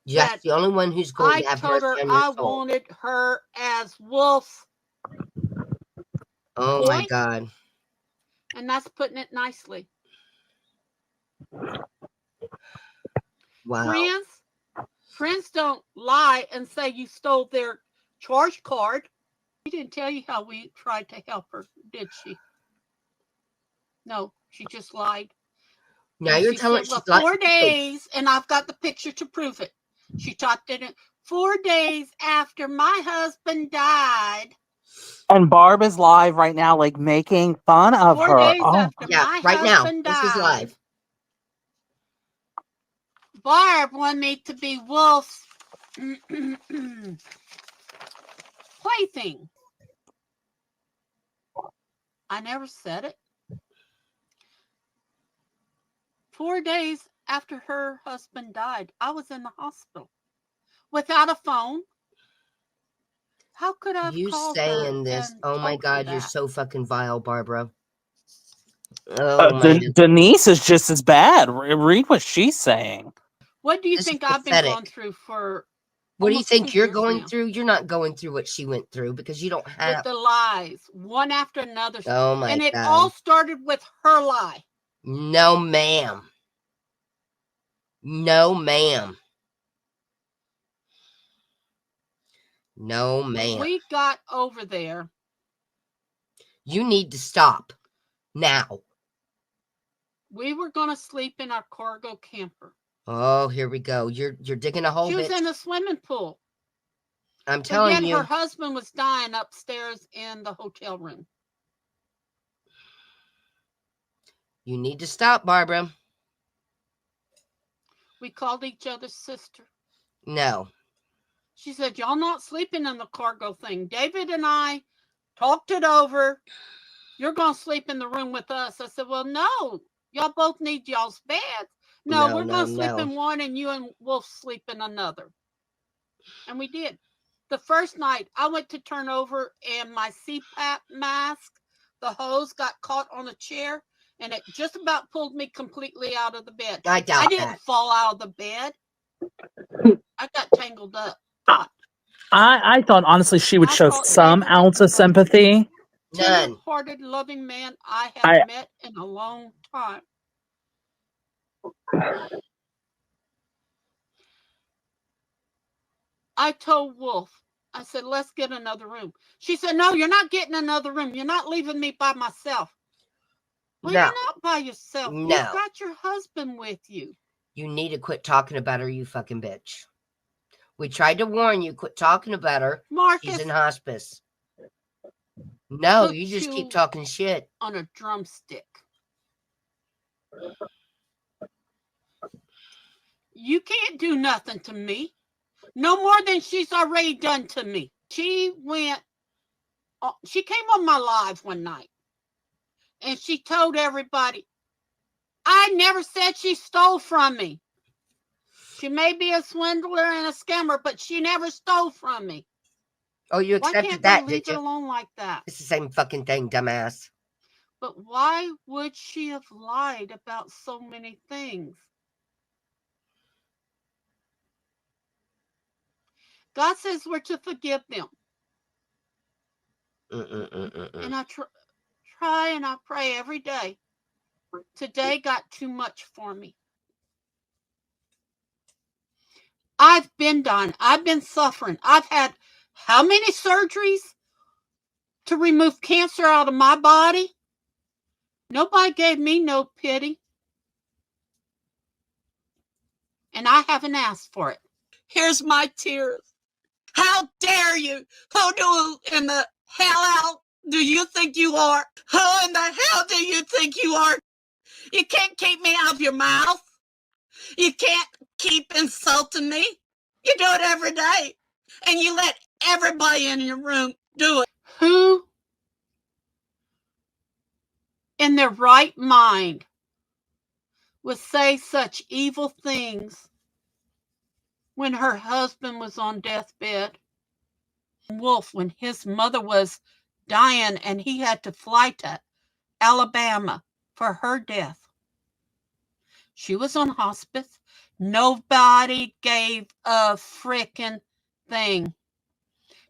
That's the only one who's going to have mercy on your soul. I wanted her as Wolf. Oh my God. And that's putting it nicely. Wow. Friends don't lie and say you stole their charge card. She didn't tell you how we tried to help her, did she? No, she just lied. Now you're telling she's lied. 4 days, and I've got the picture to prove it. She talked in it 4 days after my husband died. And Barb is live right now, like making fun of 4 her. days after my right now. husband This is died. live. Barb wanted me to be Wolf's plaything. I never said it. 4 days after her husband died, I was in the hospital without a phone. How could I have called her? You saying this? Oh my God, you're so fucking vile, Barbara. Oh Denise is just as bad. Read what she's saying. What do you think I've been going through for? What do you think you're going through? You're not going through what she went through, because you don't have with the lies, one after another. Oh my God. And it all started with her lie. No, ma'am. No, ma'am. No, ma'am. We got over there. You need to stop now. We were going to sleep in our cargo camper. Oh, here we go. You're digging a hole. She was in a swimming pool. I'm telling you. Her husband was dying upstairs in the hotel room. You need to stop, Barbara. We called each other's sister. No. She said, y'all not sleeping in the cargo thing. David and I talked it over. You're going to sleep in the room with us. I said, well, no. Y'all both need y'all's beds. No, we're going to sleep in one, and you and Wolf sleep in another. And we did. The first night, I went to turn over, and my CPAP mask, the hose got caught on a chair, and it just about pulled me completely out of the bed. I didn't fall out of the bed. I got tangled up. I thought, honestly, she would show some ounce of sympathy. None. Tender-hearted, loving man I have met in a long time. I told Wolf, I said, let's get another room. She said, no, you're not getting another room. You're not leaving me by myself. Well, you're not by yourself. No. You've got your husband with you. You need to quit talking about her, you fucking bitch. We tried to warn you. Quit talking about her. Marcus, she's in hospice. No, you just keep talking shit. On a drumstick. You can't do nothing to me. No more than she's already done to me. She came on my live one night. And she told everybody, I never said she stole from me. She may be a swindler and a scammer, but she never stole from me. Oh, you accepted that, did you? Leave it alone like that. It's the same fucking thing, dumbass. But why would she have lied about so many things? God says we're to forgive them. And I try and I pray every day. Today got too much for me. I've been done. I've been suffering. I've had how many surgeries to remove cancer out of my body? Nobody gave me no pity. And I haven't asked for it. Here's my tears. How dare you? Who in the hell do you think you are? Who in the hell do you think you are? You can't keep me out of your mouth. You can't keep insulting me. You do it every day. And you let everybody in your room do it. Who in their right mind would say such evil things when her husband was on deathbed? Wolf, when his mother was dying and he had to fly to Alabama for her death. She was on hospice. Nobody gave a frickin' thing.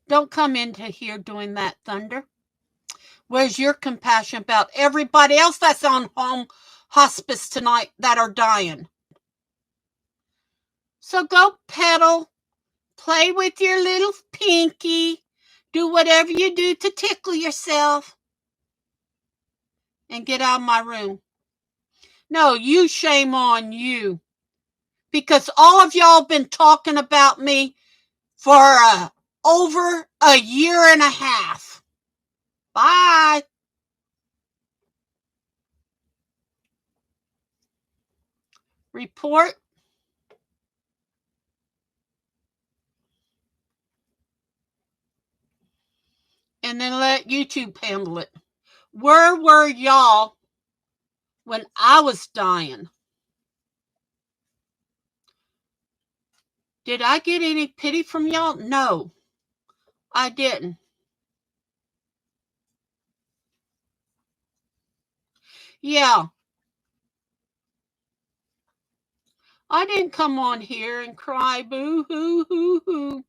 Don't come into here doing that, Thunder. Where's your compassion about everybody else that's on home hospice tonight that are dying? So go pedal, play with your little pinky, do whatever you do to tickle yourself, and get out of my room. No, you, shame on you. Because all of y'all been talking about me for over a year and a half. Bye. Report. And then let YouTube handle it. Where were y'all when I was dying? Did I get any pity from y'all? No, I didn't. Yeah. I didn't come on here and cry boo hoo hoo hoo.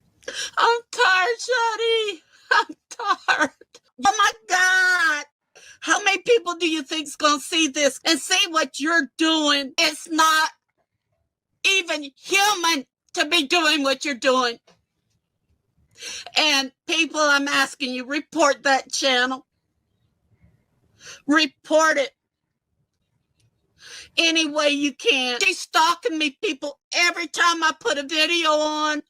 I'm tired, Shadi. I'm tired. Oh my God. How many people do you think's gonna see this and see what you're doing? It's not even human to be doing what you're doing. And people, I'm asking you, report that channel. Report it any way you can. She's stalking me, people, every time I put a video on,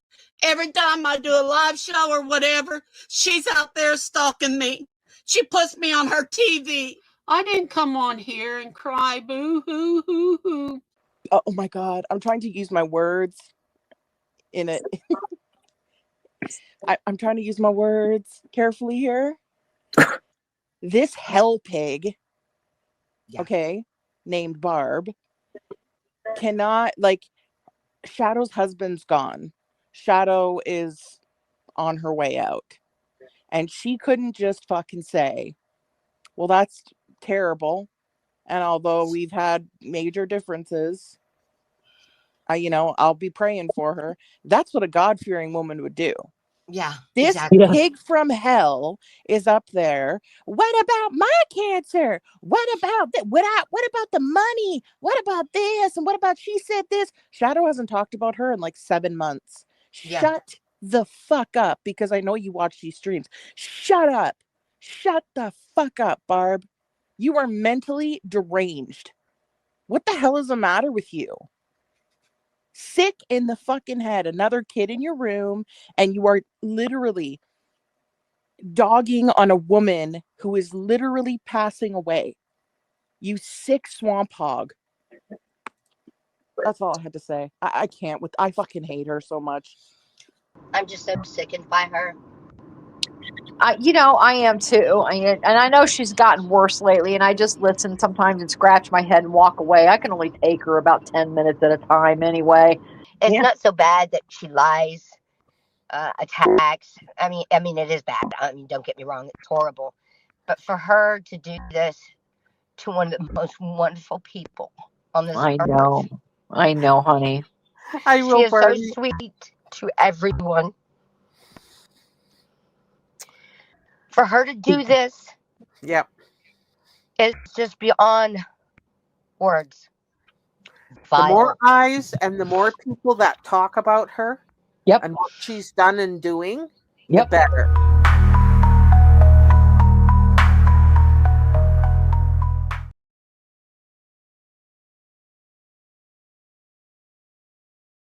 every time I do a live show or whatever, she's out there stalking me. She puts me on her TV. I didn't come on here and cry boo hoo hoo hoo. Oh my God. I'm trying to use my words in it. I'm trying to use my words carefully here. This hell pig, okay, named Barb, cannot, like, Shadow's husband's gone. Shadow is on her way out. And she couldn't just fucking say, well, that's terrible. And although we've had major differences, I'll be praying for her. That's what a God-fearing woman would do. Yeah. This pig from hell is up there. What about my cancer? What about that? What about the money? What about this? And what about she said this? Shadow hasn't talked about her in like 7 months. Yeah. Shut the fuck up, because I know you watch these streams. Shut up. Shut the fuck up, Barb. You are mentally deranged. What the hell is the matter with you? Sick in the fucking head. Another kid in your room, and you are literally dogging on a woman who is literally passing away. You sick swamp hog. That's all I had to say. I can't I fucking hate her so much. I'm just so sickened by her. I am too. And I know she's gotten worse lately, and I just listen sometimes and scratch my head and walk away. I can only take her about 10 minutes at a time anyway. It's not so bad that she lies, attacks. I mean, it is bad. I mean, don't get me wrong. It's horrible. But for her to do this to one of the most wonderful people on this earth. I know, honey. She is so sweet to everyone. For her to do this, it's just beyond words. The more eyes and the more people that talk about her and what she's done and doing, the better.